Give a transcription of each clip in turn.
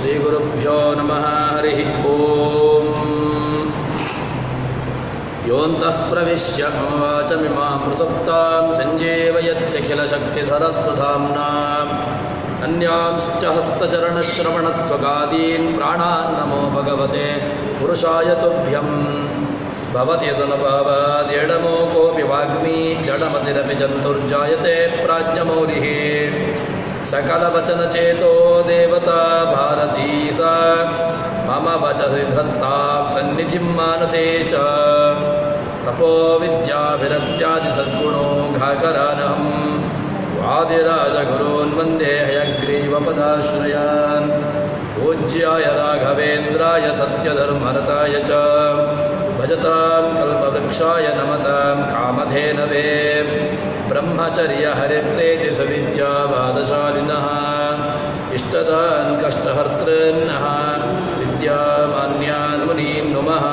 ಶ್ರೀಗುರುಭ್ಯೋ ನಮಃ ಹರಿ ಓಂ. ಯೋಂತಃ ಪ್ರವಿಶ್ಯ ಮಮ ವಾಚಮಿಮಾಂ ಪ್ರಸಪ್ತಾಂ ಸಂಜೀವಯತ್ಯಖಿಲಶಕ್ತಿಧರಸ್ವಧಾಮ್ನಾ ಅನ್ಯಾಂಶ್ಚ ಹಸ್ತಚರಣಶ್ರವಣತ್ವಗಾದೀನ್ ಪ್ರಾಣಾನ್ ನಮೋ ಭಗವತೆ ಪುರುಷಾಯ ತುಭ್ಯಂ. ಭವತಿ ತನುಭಾವಾದೇಡಮೋ ಕೋಪಿ ವಾಗ್ಮೀ ಜಡಮತಿರಪಿ ಜಂತುರ್ಜಾಯತೆ ಪ್ರಾಜ್ಞಮೌಲಿಃ. ಸಕಲವಚನಚೇತೋ ದೇವತಾ ಭಾರತೀ ಸಾ ಮಮ ವಚಸಿ ಧತ್ತಾಂ ಸನ್ನಿಧಿಂ ಮಾನಸೇ ಚ. ತಪೋ ವಿದ್ಯಾಭಿರತ್ಯಾದಿ ಸದ್ಗುಣೋ ಘಾಕರಾನಹಂ ವಾದಿರಾಜಗುರೂನ್ ವಂದೇ ಹಯಗ್ರೀವಪದಾಶ್ರಯಾನ್. ಪೂಜ್ಯಾಯ ರಾಘವೇಂದ್ರಾಯ ಸತ್ಯಧರ್ಮರತಾಯ ಚ ಭಜತಾಂ ಕಲ್ಪವೃಕ್ಷಾಯ ನಮತಾಂ ಕಾಮಧೇನವೇ. ಬ್ರಹ್ಮಚರ್ಯ ಹರಿಪ್ರೇತಿ ಸವಿದ್ಯಾವಾದಶಾಲಿನಃ ಇಷ್ಟದಾನ್ ಕಷ್ಟಹರ್ತೃನ್ನಃ ವಿದ್ಯಾಮಾನ್ಯಾನ್ ಮುನೀನ್ ನುಮಃ.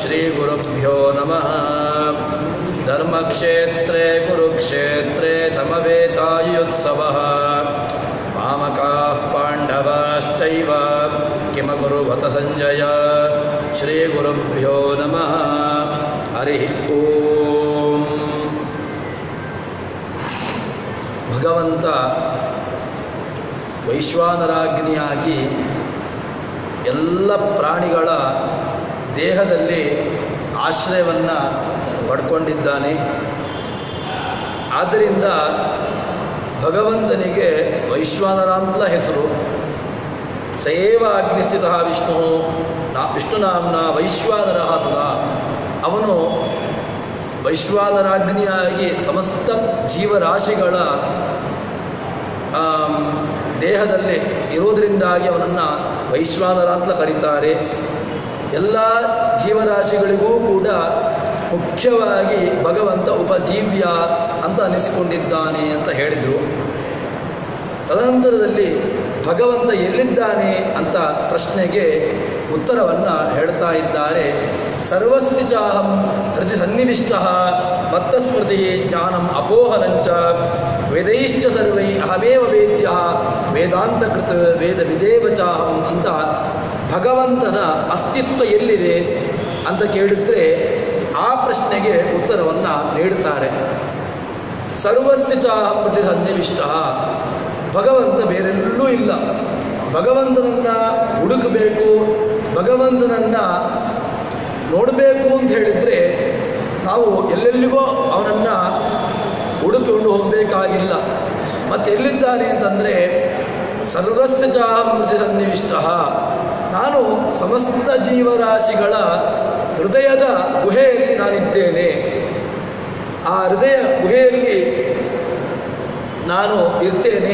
ಶ್ರೀಗುರುಭ್ಯೋ ನಮಃ. ಧರ್ಮಕ್ಷೇತ್ರೇ ಕುರುಕ್ಷೇತ್ರೇ ಸಮವೇತಾಯುತ್ಸವಃ. ಮಾಮಕಾಃ ಪಾಂಡವಾಶ್ಚೈವ ಕಿಮಕುರ್ವತ ಸಂಜಯ. ಶ್ರೀಗುರುಭ್ಯೋ ನಮಃ ಹರಿ ಓಂ. ಭಗವಂತ ವೈಶ್ವಾನರಾಗ್ನಿಯಾಗಿ ಎಲ್ಲ ಪ್ರಾಣಿಗಳ ದೇಹದಲ್ಲಿ ಆಶ್ರಯವನ್ನು ಪಡ್ಕೊಂಡಿದ್ದಾನೆ. ಆದ್ದರಿಂದ ಭಗವಂತನಿಗೆ ವೈಶ್ವಾನರ ಅಂತಲ ಹೆಸರು. ಸೇವ ಅಗ್ನಿಸ್ಥಿತ ವಿಷ್ಣುನಾಮ್ನ ವೈಶ್ವಾನರ ಸದಾ. ಅವನು ವೈಶ್ವಾನರಾಗ್ನಿಯಾಗಿ ಸಮಸ್ತ ಜೀವರಾಶಿಗಳ ದೇಹದಲ್ಲಿ ಇರೋದರಿಂದಾಗಿ ಅವನನ್ನು ವೈಶ್ವಾನರ ಅಂತ ಕರೀತಾರೆ. ಎಲ್ಲ ಜೀವರಾಶಿಗಳಿಗೂ ಕೂಡ ಮುಖ್ಯವಾಗಿ ಭಗವಂತ ಉಪಜೀವ್ಯ ಅಂತ ಅನಿಸಿಕೊಂಡಿದ್ದಾನೆ ಅಂತ ಹೇಳಿದರು. ತದನಂತರದಲ್ಲಿ ಭಗವಂತ ಎಲ್ಲಿದ್ದಾನೆ ಅಂತ ಪ್ರಶ್ನೆಗೆ ಉತ್ತರವನ್ನು ಹೇಳ್ತಾ ಇದ್ದಾರೆ. ಸರ್ವಸ್ಯ ಚಾಹಂ ಹೃದಯ ಸನ್ನಿವಿಷ್ಟಃ ಮತ್ತಸ್ಮೃತಿ ಜ್ಞಾನಂ ಅಪೋಹನಂಚ ವೇದೈಶ್ಚ ಸರ್ವೈ ಅಹಮೇವ ವೇದ್ಯ ವೇದಾಂತಕೃತ ವೇದ ವಿದೇವ ಚಾಹಂ ಅಂತ ಭಗವಂತನ ಅಸ್ತಿತ್ವ ಎಲ್ಲಿದೆ ಅಂತ ಕೇಳಿದ್ರೆ ಆ ಪ್ರಶ್ನೆಗೆ ಉತ್ತರವನ್ನು ನೀಡುತ್ತಾರೆ. ಸರ್ವಸ್ಯ ಚಾಹಂ ಹೃದಯ ಸನ್ನಿವಿಷ್ಟಃ. ಭಗವಂತ ಬೇರೆಲ್ಲೂ ಇಲ್ಲ. ಭಗವಂತನನ್ನು ಹುಡುಕಬೇಕು, ಭಗವಂತನನ್ನು ನೋಡಬೇಕು ಅಂತ ಹೇಳಿದರೆ ನಾವು ಎಲ್ಲೆಲ್ಲಿಗೋ ಅವನನ್ನು ಹುಡುಕಿಕೊಂಡು ಹೋಗಬೇಕಾಗಿಲ್ಲ. ಮತ್ತು ಎಲ್ಲಿದ್ದಾನೆ ಅಂತಂದರೆ ಸರ್ವಸ್ಯ ಚಾಹಂ ಹೃದಯ ಸನ್ನಿವಿಷ್ಟಃ. ನಾನು ಸಮಸ್ತ ಜೀವರಾಶಿಗಳ ಹೃದಯದ ಗುಹೆಯಲ್ಲಿ ನಾನಿದ್ದೇನೆ. ಆ ಹೃದಯ ಗುಹೆಯಲ್ಲಿ ನಾನು ಇರ್ತೇನೆ.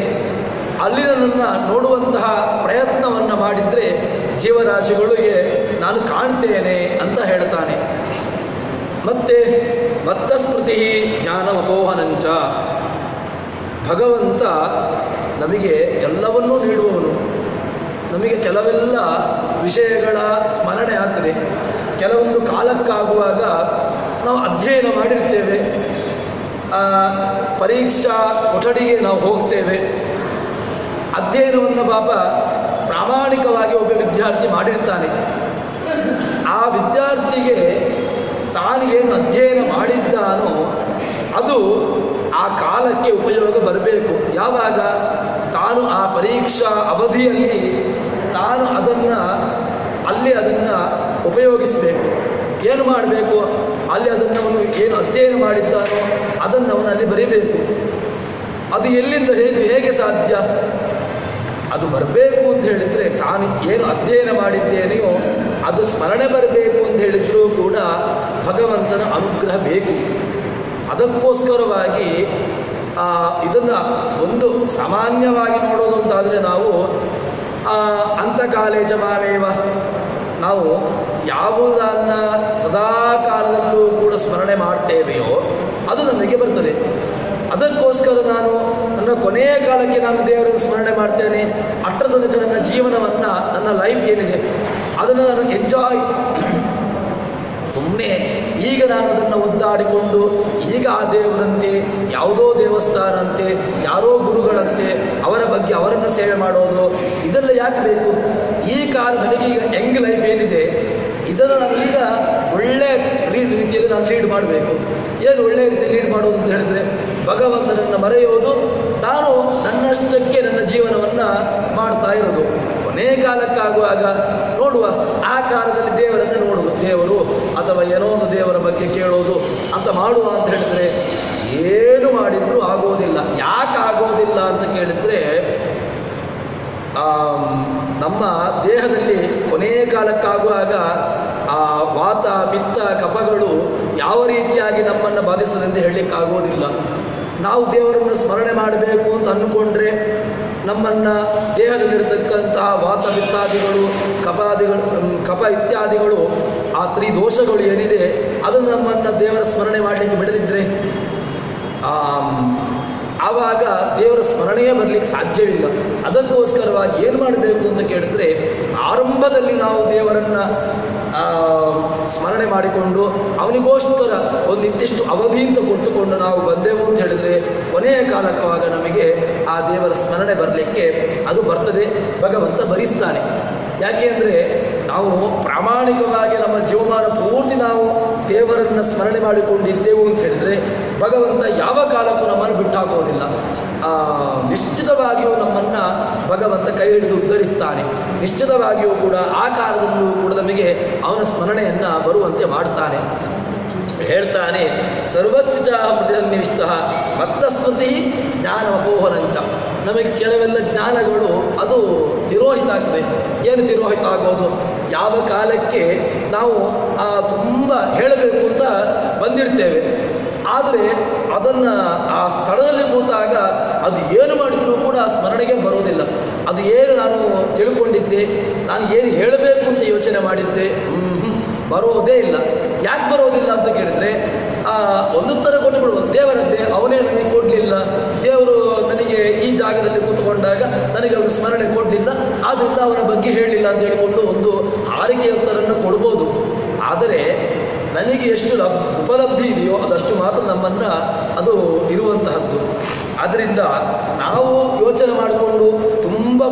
ಅಲ್ಲಿ ನನ್ನನ್ನು ನೋಡುವಂತಹ ಪ್ರಯತ್ನವನ್ನು ಮಾಡಿದರೆ ಜೀವರಾಶಿಗಳಿಗೆ ನಾನು ಕಾಣ್ತೇನೆ ಅಂತ ಹೇಳ್ತಾನೆ. ಮತ್ತೆ ಮತ್ತಸ್ಮೃತಿ ಜ್ಞಾನಮಪೋಹನಂಚ. ಭಗವಂತ ನಮಗೆ ಎಲ್ಲವನ್ನೂ ನೀಡುವವನು. ನಮಗೆ ಕೆಲವೆಲ್ಲ ವಿಷಯಗಳ ಸ್ಮರಣೆ ಆಗ್ತದೆ. ಕೆಲವೊಂದು ಕಾಲಕ್ಕಾಗುವಾಗ ನಾವು ಅಧ್ಯಯನ ಮಾಡಿರ್ತೇವೆ. ಪರೀಕ್ಷಾ ಕೊಠಡಿಗೆ ನಾವು ಹೋಗ್ತೇವೆ. ಅಧ್ಯಯನವನ್ನು ಪಾಪ ಪ್ರಾಮಾಣಿಕವಾಗಿ ಒಬ್ಬ ವಿದ್ಯಾರ್ಥಿ ಮಾಡಿರ್ತಾನೆ. ಆ ವಿದ್ಯಾರ್ಥಿಗೆ ತಾನೇನು ಅಧ್ಯಯನ ಮಾಡಿದ್ದಾನೋ ಅದು ಆ ಕಾಲಕ್ಕೆ ಉಪಯೋಗ ಬರಬೇಕು. ಯಾವಾಗ ತಾನು ಆ ಪರೀಕ್ಷಾ ಅವಧಿಯಲ್ಲಿ ತಾನು ಅದನ್ನು ಉಪಯೋಗಿಸಬೇಕು. ಏನು ಮಾಡಬೇಕು? ಅಲ್ಲಿ ಅದನ್ನು ಅವನು ಏನು ಅಧ್ಯಯನ ಮಾಡಿದ್ದಾನೋ ಅದನ್ನು ಅವನು ಅಲ್ಲಿ ಬರೀಬೇಕು. ಅದು ಎಲ್ಲಿಂದ ಹೇಗೆ ಸಾಧ್ಯ? ಅದು ಬರಬೇಕು ಅಂತ ಹೇಳಿದರೆ ತಾನು ಏನು ಅಧ್ಯಯನ ಮಾಡಿದ್ದೇನೆಯೋ ಅದು ಸ್ಮರಣೆ ಬರಬೇಕು ಅಂತ ಹೇಳಿದರೂ ಕೂಡ ಭಗವಂತನ ಅನುಗ್ರಹ ಬೇಕು. ಅದಕ್ಕೋಸ್ಕರವಾಗಿ ಇದನ್ನು ಒಂದು ಸಾಮಾನ್ಯವಾಗಿ ನೋಡೋದು ಅಂತಾದರೆ ನಾವು ಅಂತಕಾಲೇ ಚ ಮಾಮೇವ, ನಾವು ಯಾವುದನ್ನು ಸದಾ ಕಾಲದಲ್ಲೂ ಕೂಡ ಸ್ಮರಣೆ ಮಾಡ್ತೇವೆಯೋ ಅದು ನಮಗೆ ಬರ್ತದೆ. ಅದಕ್ಕೋಸ್ಕರ ನಾನು ನನ್ನ ಕೊನೆಯ ಕಾಲಕ್ಕೆ ನಾನು ದೇವರನ್ನು ಸ್ಮರಣೆ ಮಾಡ್ತೇನೆ. ಅಷ್ಟರ ತನಕ ನನ್ನ ಜೀವನವನ್ನು, ನನ್ನ ಲೈಫ್ ಏನಿದೆ ಅದನ್ನು ನಾನು ಎಂಜಾಯ್ ಸುಮ್ಮನೆ ಈಗ ನಾನು ಅದನ್ನು ಒದ್ದಾಡಿಕೊಂಡು ಈಗ ಆ ದೇವರಂತೆ ಯಾವುದೋ ದೇವಸ್ಥಾನ ಅಂತೆ ಯಾರೋ ಗುರುಗಳಂತೆ ಅವರ ಬಗ್ಗೆ ಅವರನ್ನು ಸೇವೆ ಮಾಡೋದು ಇದೆಲ್ಲ ಯಾಕೆ ಬೇಕು? ಈ ಕಾಲ ನನಗೀಗ ಯಂಗ್ ಲೈಫ್ ಏನಿದೆ ಇದನ್ನು ನಾನೀಗ ಒಳ್ಳೆ ರೀತಿಯಲ್ಲಿ ನಾನು ಲೀಡ್ ಮಾಡಬೇಕು. ಏನು ಒಳ್ಳೆಯ ರೀತಿಯಲ್ಲಿ ಲೀಡ್ ಮಾಡೋದು ಅಂತ ಹೇಳಿದರೆ ಭಗವಂತನನ್ನು ಮರೆಯೋದು, ನಾನು ನನ್ನಷ್ಟಕ್ಕೆ ನನ್ನ ಜೀವನವನ್ನು ಮಾಡ್ತಾ ಇರೋದು. ಕೊನೆ ಕಾಲಕ್ಕಾಗುವಾಗ ನೋಡುವ, ಆ ಕಾಲದಲ್ಲಿ ದೇವರನ್ನು ನೋಡುವುದು, ದೇವರು ಅಥವಾ ಏನೋ ಒಂದು ದೇವರ ಬಗ್ಗೆ ಕೇಳೋದು ಅಂತ ಮಾಡುವ ಅಂತ ಹೇಳಿದರೆ ಏನು ಮಾಡಿದರೂ ಆಗೋದಿಲ್ಲ. ಯಾಕೆ ಆಗೋದಿಲ್ಲ ಅಂತ ಕೇಳಿದರೆ ನಮ್ಮ ದೇಹದಲ್ಲಿ ಕೊನೆ ಕಾಲಕ್ಕಾಗುವಾಗ ಆ ವಾತ ಪಿತ್ತ ಕಫಗಳು ಯಾವ ರೀತಿಯಾಗಿ ನಮ್ಮನ್ನು ಬಾಧಿಸ್ತದೆ ಅಂತ ಹೇಳಲಿಕ್ಕಾಗೋದಿಲ್ಲ. ನಾವು ದೇವರನ್ನು ಸ್ಮರಣೆ ಮಾಡಬೇಕು ಅಂತ ಅಂದುಕೊಂಡ್ರೆ ನಮ್ಮನ್ನು ದೇಹದಲ್ಲಿರತಕ್ಕಂತಹ ವಾತ ಪಿತ್ತಾದಿಗಳು ಕಫ ಇತ್ಯಾದಿಗಳು ಆ ತ್ರಿದೋಷಗಳು ಏನಿದೆ ಅದನ್ನು ನಮ್ಮನ್ನು ದೇವರ ಸ್ಮರಣೆ ಮಾಡಲಿಕ್ಕೆ ಬಿಡದಿದ್ದರೆ ಆವಾಗ ದೇವರ ಸ್ಮರಣೆಯೇ ಬರಲಿಕ್ಕೆ ಸಾಧ್ಯವಿಲ್ಲ. ಅದಕ್ಕೋಸ್ಕರವಾಗಿ ಏನು ಮಾಡಬೇಕು ಅಂತ ಕೇಳಿದ್ರೆ ಆರಂಭದಲ್ಲಿ ನಾವು ದೇವರನ್ನು ಸ್ಮರಣೆ ಮಾಡಿಕೊಂಡು ಅವನಿಗೋಸ್ಕರ ಒಂದು ನಿರ್ದಿಷ್ಟ ಅವಧಿ ಅಂತ ಕೊಟ್ಟುಕೊಂಡು ನಾವು ಬಂದೆವು ಅಂತ ಹೇಳಿದರೆ ಕೊನೆಯ ಕಾಲಕ್ಕವಾಗ ನಮಗೆ ಆ ದೇವರ ಸ್ಮರಣೆ ಬರಲಿಕ್ಕೆ ಅದು ಬರ್ತದೆ, ಭಗವಂತ ಭರಿಸ್ತಾನೆ. ಯಾಕೆ ಅಂದರೆ ನಾವು ಪ್ರಾಮಾಣಿಕವಾಗಿ ನಮ್ಮ ಜೀವಮಾನ ಪೂರ್ತಿ ನಾವು ದೇವರನ್ನು ಸ್ಮರಣೆ ಮಾಡಿಕೊಂಡಿದ್ದೆವು ಅಂತ ಹೇಳಿದರೆ ಭಗವಂತ ಯಾವ ಕಾಲಕ್ಕೂ ನಮ್ಮನ್ನು ಬಿಟ್ಟಾಕೋದಿಲ್ಲ. ನಿಶ್ಚಿತವಾಗಿಯೂ ನಮ್ಮನ್ನು ಭಗವಂತ ಕೈ ಹಿಡಿದು ಉದ್ಧರಿಸ್ತಾನೆ. ನಿಶ್ಚಿತವಾಗಿಯೂ ಕೂಡ ಆ ಕಾಲದಲ್ಲೂ ಕೂಡ ನಮಗೆ ಅವನ ಸ್ಮರಣೆಯನ್ನು ಬರುವಂತೆ ಮಾಡ್ತಾನೆ. ಹೇಳ್ತಾನೆ, ಸರ್ವಸ್ಯ ಹೃದಯನಿವಿಷ್ಟ ಮತ್ತ ಸ್ಮೃತಿ ಜ್ಞಾನ ಅಪೋಹನಂಚ. ನಮಗೆ ಕೆಲವೆಲ್ಲ ಜ್ಞಾನಗಳು ಅದು ತಿರೋಹಿತ ಆಗ್ತದೆ. ಏನು ತಿರೋಹಿತ ಆಗೋದು? ಯಾವ ಕಾಲಕ್ಕೆ ನಾವು ತುಂಬ ಹೇಳಬೇಕು ಅಂತ ಬಂದಿರ್ತೇವೆ, ಆದರೆ ಅದನ್ನು ಆ ಸ್ಥಳದಲ್ಲಿ ಕೂತಾಗ ಅದು ಏನು ಮಾಡಿದರೂ ಕೂಡ ಸ್ಮರಣೆಗೆ ಬರೋದಿಲ್ಲ. ಅದು ಏನು ನಾನು ತಿಳ್ಕೊಂಡಿದ್ದೆ, ನಾನು ಏನು ಹೇಳಬೇಕು ಅಂತ ಯೋಚನೆ ಮಾಡಿದ್ದೆ, ಬರೋದೇ ಇಲ್ಲ. ಯಾಕೆ ಬರೋದಿಲ್ಲ ಅಂತ ಕೇಳಿದರೆ ಒಂದು ಥರ ಕೊಟ್ಟು ಬಿಡ್ಬೋದು, ದೇವರದ್ದೇ, ಅವನೇ ನನಗೆ ಕೊಡಲಿಲ್ಲ, ದೇವರು ನನಗೆ ಈ ಜಾಗದಲ್ಲಿ ಕೂತ್ಕೊಂಡಾಗ ನನಗೆ ಅವನು ಸ್ಮರಣೆ ಕೊಡಲಿಲ್ಲ, ಆದ್ದರಿಂದ ಅವನ ಬಗ್ಗೆ ಹೇಳಲಿಲ್ಲ ಅಂತ ಹೇಳಿಕೊಂಡು ಒಂದು ಹಾರಿಕೆಯ ಉತ್ತರನ್ನು ಕೊಡ್ಬೋದು. ಆದರೆ ನನಗೆ ಎಷ್ಟು ಉಪಲಬ್ಧಿ ಇದೆಯೋ ಅದಷ್ಟು ಮಾತ್ರ ನಮ್ಮನ್ನು ಅದು ಇರುವಂತಹದ್ದು. ಆದ್ದರಿಂದ ನಾವು ಯೋಚನೆ ಮಾಡಿಕೊಂಡು ತುಂಬ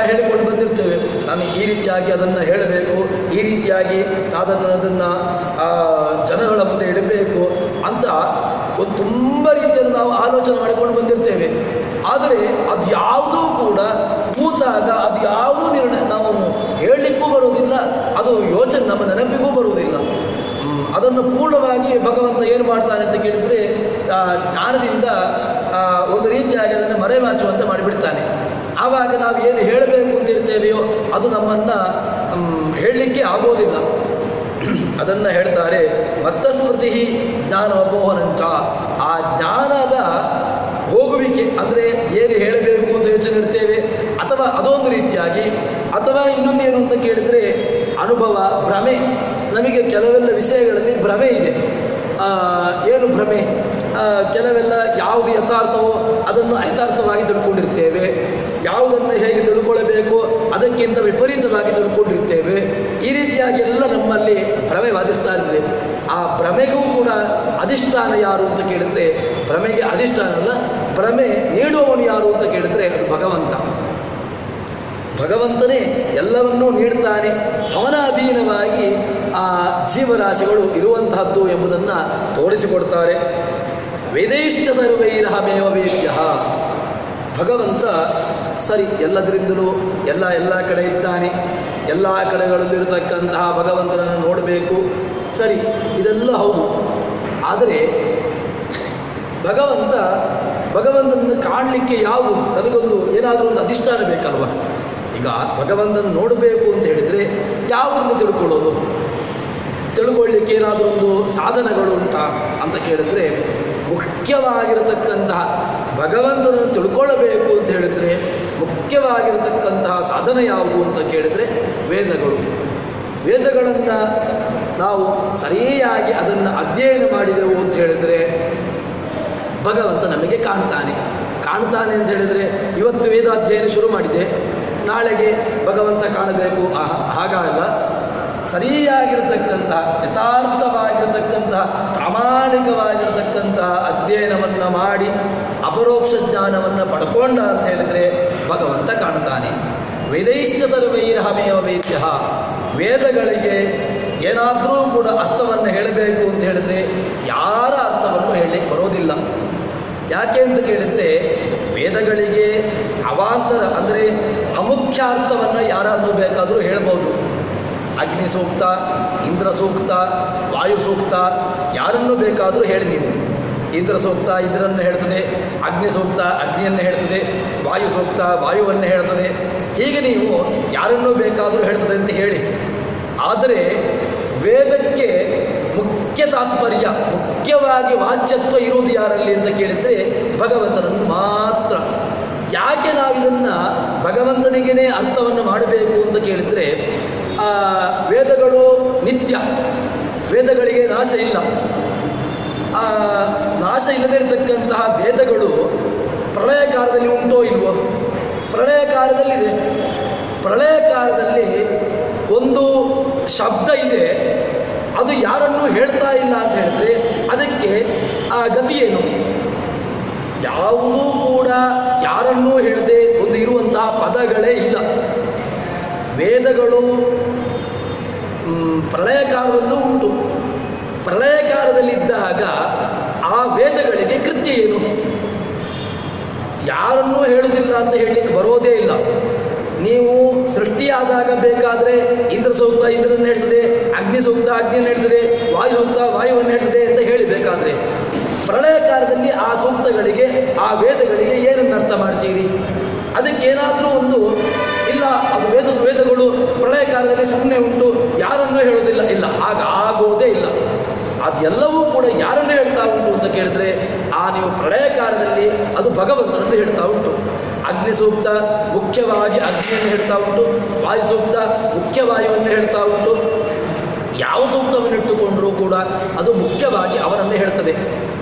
ಹೇಳಿಕೊಂಡು ಬಂದಿರ್ತೇವೆ, ನಾನು ಈ ರೀತಿಯಾಗಿ ಅದನ್ನು ಹೇಳಬೇಕು, ಈ ರೀತಿಯಾಗಿ ಅದನ್ನು ಜನಗಳ ಮುಂದೆ ಇಡಬೇಕು ಅಂತ ಒಂದು ತುಂಬ ರೀತಿಯಲ್ಲಿ ನಾವು ಆಲೋಚನೆ ಮಾಡಿಕೊಂಡು ಬಂದಿರ್ತೇವೆ. ಆದರೆ ಅದು ಯಾವುದೂ ಕೂಡ ಕೂತಾಗ ಅದು ಯಾವುದೂ ನಿರ್ಣಯ ನಾವು ಹೇಳಲಿಕ್ಕೂ ಬರುವುದಿಲ್ಲ, ಅದು ಯೋಚನೆ ನಮ್ಮ ನೆನಪಿಗೂ ಬರುವುದಿಲ್ಲ. ಅದನ್ನು ಪೂರ್ಣವಾಗಿ ಭಗವಂತ ಏನು ಮಾಡ್ತಾನೆ ಅಂತ ಕೇಳಿದರೆ ಜ್ಞಾನದಿಂದ ಒಂದು ರೀತಿಯಾಗಿ ಅದನ್ನು ಮರೆಮಾಚುವಂತೆ ಮಾಡಿಬಿಡ್ತಾನೆ. ಆವಾಗ ನಾವು ಏನು ಹೇಳಬೇಕು ಅಂತ ಇರ್ತೇವೆಯೋ ಅದು ನಮ್ಮನ್ನು ಹೇಳಲಿಕ್ಕೆ ಆಗೋದಿಲ್ಲ. ಅದನ್ನು ಹೇಳ್ತಾರೆ, ಮತ್ತ ಸ್ಮೃತಿ ಜ್ಞಾನ ಅಪೋಹನಂಚ. ಆ ಜ್ಞಾನದ ಹೋಗುವಿಕೆ ಅಂದರೆ ಏನು ಹೇಳಬೇಕು ಅಂತ ಯೋಚನೆ ಇರ್ತೇವೆ, ಅಥವಾ ಅದೊಂದು ರೀತಿಯಾಗಿ, ಅಥವಾ ಇನ್ನೊಂದೇನು ಅಂತ ಕೇಳಿದರೆ ಅನುಭವ, ಭ್ರಮೆ. ನಮಗೆ ಕೆಲವೆಲ್ಲ ವಿಷಯಗಳಲ್ಲಿ ಭ್ರಮೆ ಇದೆ. ಏನು ಭ್ರಮೆ? ಕೆಲವೆಲ್ಲ ಯಾವುದು ಯಥಾರ್ಥವೋ ಅದನ್ನು ಯಥಾರ್ಥವಾಗಿ ತಿಳ್ಕೊಂಡಿರ್ತೇವೆ, ಯಾವುದನ್ನು ಹೇಗೆ ತಿಳ್ಕೊಳ್ಳಬೇಕು ಅದಕ್ಕಿಂತ ವಿಪರೀತವಾಗಿ ತಿಳ್ಕೊಂಡಿರ್ತೇವೆ. ಈ ರೀತಿಯಾಗಿ ಎಲ್ಲ ನಮ್ಮಲ್ಲಿ ಭ್ರಮೆ ಬಾಧಿಸ್ತಾ ಇರ್ತದೆ. ಆ ಭ್ರಮೆಗೂ ಕೂಡ ಅಧಿಷ್ಠಾನ ಯಾರು ಅಂತ ಕೇಳಿದರೆ ಭ್ರಮೆಗೆ ಅಧಿಷ್ಠಾನ ಅಲ್ಲ, ಭ್ರಮೆ ನೀಡುವವನು ಯಾರು ಅಂತ ಕೇಳಿದರೆ ಅದು ಭಗವಂತ. ಭಗವಂತನೇ ಎಲ್ಲವನ್ನೂ ನೀಡ್ತಾನೆ. ಅವನ ಅಧೀನವಾಗಿ ಆ ಜೀವರಾಶಿಗಳು ಇರುವಂತಹದ್ದು ಎಂಬುದನ್ನು ತೋರಿಸಿಕೊಡ್ತಾರೆ. ವೇದೈಶ್ಚ ಸರ್ವೈರಹಮೇವ ವೇದ್ಯ. ಭಗವಂತ ಸರಿ ಎಲ್ಲದರಿಂದಲೂ ಎಲ್ಲ ಕಡೆ ಇದ್ದಾನೆ, ಎಲ್ಲ ಕಡೆಗಳಲ್ಲಿರತಕ್ಕಂತಹ ಭಗವಂತನನ್ನು ನೋಡಬೇಕು, ಸರಿ ಇದೆಲ್ಲ ಹೌದು. ಆದರೆ ಭಗವಂತನನ್ನು ಕಾಣಲಿಕ್ಕೆ ಯಾವುದು ನಮಗೊಂದು ಏನಾದರೂ ಒಂದು ಅಧಿಷ್ಠಾನ ಬೇಕಲ್ವ? ಈಗ ಭಗವಂತನ ನೋಡಬೇಕು ಅಂತ ಹೇಳಿದರೆ ಯಾವುದರಿಂದ ತಿಳ್ಕೊಳ್ಳಿಕ್ಕೆ ಏನಾದರೂ ಒಂದು ಸಾಧನಗಳು ಉಂಟಾ ಅಂತ ಕೇಳಿದ್ರೆ ಮುಖ್ಯವಾಗಿರತಕ್ಕಂತಹ ಭಗವಂತನನ್ನು ತಿಳ್ಕೊಳ್ಳಬೇಕು ಅಂತ ಹೇಳಿದರೆ ಮುಖ್ಯವಾಗಿರತಕ್ಕಂತಹ ಸಾಧನ ಯಾವುದು ಅಂತ ಕೇಳಿದರೆ ವೇದಗಳನ್ನು ನಾವು ಸರಿಯಾಗಿ ಅದನ್ನು ಅಧ್ಯಯನ ಮಾಡಿದೆವು ಅಂತ ಹೇಳಿದರೆ ಭಗವಂತ ನಮಗೆ ಕಾಣ್ತಾನೆ ಅಂತ ಹೇಳಿದರೆ ಇವತ್ತು ವೇದಾಧ್ಯಯನ ಶುರು ಮಾಡಿದೆ, ನಾಳೆಗೆ ಭಗವಂತ ಕಾಣಬೇಕು ಹಾಗಲ್ಲ. ಸರಿಯಾಗಿರತಕ್ಕಂತಹ ಯಥಾರ್ಥವಾಗಿರತಕ್ಕಂತಹ ಪ್ರಾಮಾಣಿಕವಾಗಿರತಕ್ಕಂತಹ ಅಧ್ಯಯನವನ್ನು ಮಾಡಿ ಅಪರೋಕ್ಷ ಜ್ಞಾನವನ್ನು ಪಡ್ಕೊಂಡ ಅಂತ ಹೇಳಿದರೆ ಭಗವಂತ ಕಾಣ್ತಾನೆ. ವೇದೈಶ್ಚ ಹಮೇವ ವೇದ್ಯ. ವೇದಗಳಿಗೆ ಏನಾದರೂ ಕೂಡ ಅರ್ಥವನ್ನು ಹೇಳಬೇಕು ಅಂತ ಹೇಳಿದ್ರೆ ಯಾರ ಅರ್ಥವನ್ನು ಹೇಳಲಿಕ್ಕೆ ಬರೋದಿಲ್ಲ. ಯಾಕೆ ಅಂತ ಕೇಳಿದರೆ ವೇದಗಳಿಗೆ ಅವಾಂತರ ಅಂದರೆ ಅಮುಖ್ಯ ಅರ್ಥವನ್ನು ಯಾರಾದರೂ ಬೇಕಾದರೂ ಹೇಳ್ಬೋದು. ಅಗ್ನಿ ಸೂಕ್ತ, ಇಂದ್ರ ಸೂಕ್ತ, ವಾಯು ಸೂಕ್ತ ಯಾರನ್ನು ಬೇಕಾದರೂ ಹೇಳಿ ನೀವು. ಇಂದ್ರ ಸೂಕ್ತ ಇಂದ್ರನ್ನು ಹೇಳ್ತದೆ, ಅಗ್ನಿ ಸೂಕ್ತ ಅಗ್ನಿಯನ್ನು ಹೇಳ್ತದೆ, ವಾಯು ಸೂಕ್ತ ವಾಯುವನ್ನು ಹೇಳ್ತದೆ. ಹೀಗೆ ನೀವು ಯಾರನ್ನೂ ಬೇಕಾದರೂ ಹೇಳ್ತದೆ ಅಂತ ಹೇಳಿ. ಆದರೆ ವೇದಕ್ಕೆ ಮುಖ್ಯ ತಾತ್ಪರ್ಯ, ಮುಖ್ಯವಾಗಿ ವಾಚ್ಯತ್ವ ಇರುವುದು ಯಾರಲ್ಲಿ ಅಂತ ಕೇಳಿದರೆ ಭಗವಂತನನ್ನು ಮಾತ್ರ. ಯಾಕೆ ನಾವಿದನ್ನು ಭಗವಂತನಿಗೇ ಅರ್ಥವನ್ನು ಮಾಡಬೇಕು ಅಂತ ಕೇಳಿದರೆ ವೇದಗಳು ನಿತ್ಯ, ವೇದಗಳಿಗೆ ನಾಶ ಇಲ್ಲ. ನಾಶ ಇಲ್ಲದೇ ಇರತಕ್ಕಂತಹ ವೇದಗಳು ಪ್ರಳಯ ಕಾಲದಲ್ಲಿ ಉಂಟೋ ಇಲ್ವೋ? ಪ್ರಳಯ ಕಾಲದಲ್ಲಿದೆ. ಪ್ರಳಯ ಕಾಲದಲ್ಲಿ ಒಂದು ಶಬ್ದ ಇದೆ, ಅದು ಯಾರನ್ನೂ ಹೇಳ್ತಾ ಇಲ್ಲ ಅಂತ ಹೇಳಿದ್ರೆ ಅದಕ್ಕೆ ಆ ಗತಿ ಏನು? ಯಾವುದೂ ಕೂಡ ಯಾರನ್ನೂ ಹೇಳದೆ ಒಂದು ಇರುವಂತಹ ಪದಗಳೇ ಇಲ್ಲ. ವೇದಗಳು ಪ್ರಳಯ ಕಾಲದಲ್ಲೂ ಉಂಟು. ಪ್ರಳಯ ಕಾಲದಲ್ಲಿದ್ದಾಗ ಆ ವೇದಗಳಿಗೆ ಕೃತ್ಯ ಏನು? ಯಾರನ್ನೂ ಹೇಳುವುದಿಲ್ಲ ಅಂತ ಹೇಳಲಿಕ್ಕೆ ಬರೋದೇ ಇಲ್ಲ. ನೀವು ಸೃಷ್ಟಿಯಾದಾಗ ಬೇಕಾದರೆ ಇಂದ್ರ ಸೂಕ್ತ ಇಂದ್ರನ್ನು ಹೇಳ್ತದೆ, ಅಗ್ನಿ ಸೂಕ್ತ ಅಗ್ನಿಯನ್ನು ಹೇಳ್ತದೆ, ವಾಯು ಸೂಕ್ತ ವಾಯುವನ್ನು ಹೇಳ್ತದೆ ಅಂತ ಹೇಳಬೇಕಾದ್ರೆ ಪ್ರಳಯ ಕಾಲದಲ್ಲಿ ಆ ಸೂಕ್ತಗಳಿಗೆ ಆ ವೇದಗಳಿಗೆ ಏನನ್ನು ಅರ್ಥ ಮಾಡ್ತೀರಿ? ಅದಕ್ಕೇನಾದರೂ ಒಂದು ಇಲ್ಲ, ಅದು ವೇದಗಳು ಪ್ರಳಯ ಕಾಲದಲ್ಲಿ ಸುಮ್ಮನೆ ಉಂಟು, ಯಾರನ್ನೂ ಹೇಳೋದಿಲ್ಲ, ಇಲ್ಲ, ಹಾಗಾಗೋದೇ ಇಲ್ಲ. ಅದೆಲ್ಲವೂ ಕೂಡ ಯಾರನ್ನು ಹೇಳ್ತಾ ಉಂಟು ಅಂತ ಕೇಳಿದ್ರೆ ನೀವು ಪ್ರಳಯ ಕಾಲದಲ್ಲಿ ಅದು ಭಗವಂತನನ್ನು ಹೇಳ್ತಾ ಉಂಟು. ಅಗ್ನಿ ಸೂಕ್ತ ಮುಖ್ಯವಾಗಿ ಅಗ್ನಿಯನ್ನು ಹೇಳ್ತಾ ಉಂಟು, ವಾಯು ಸೂಕ್ತ ಮುಖ್ಯ ವಾಯುವನ್ನು ಹೇಳ್ತಾ ಉಂಟು. ಯಾವ ಸೂಕ್ತವನ್ನು ಇಟ್ಟುಕೊಂಡರೂ ಕೂಡ ಅದು ಮುಖ್ಯವಾಗಿ ಅವರನ್ನೇ ಹೇಳ್ತದೆ.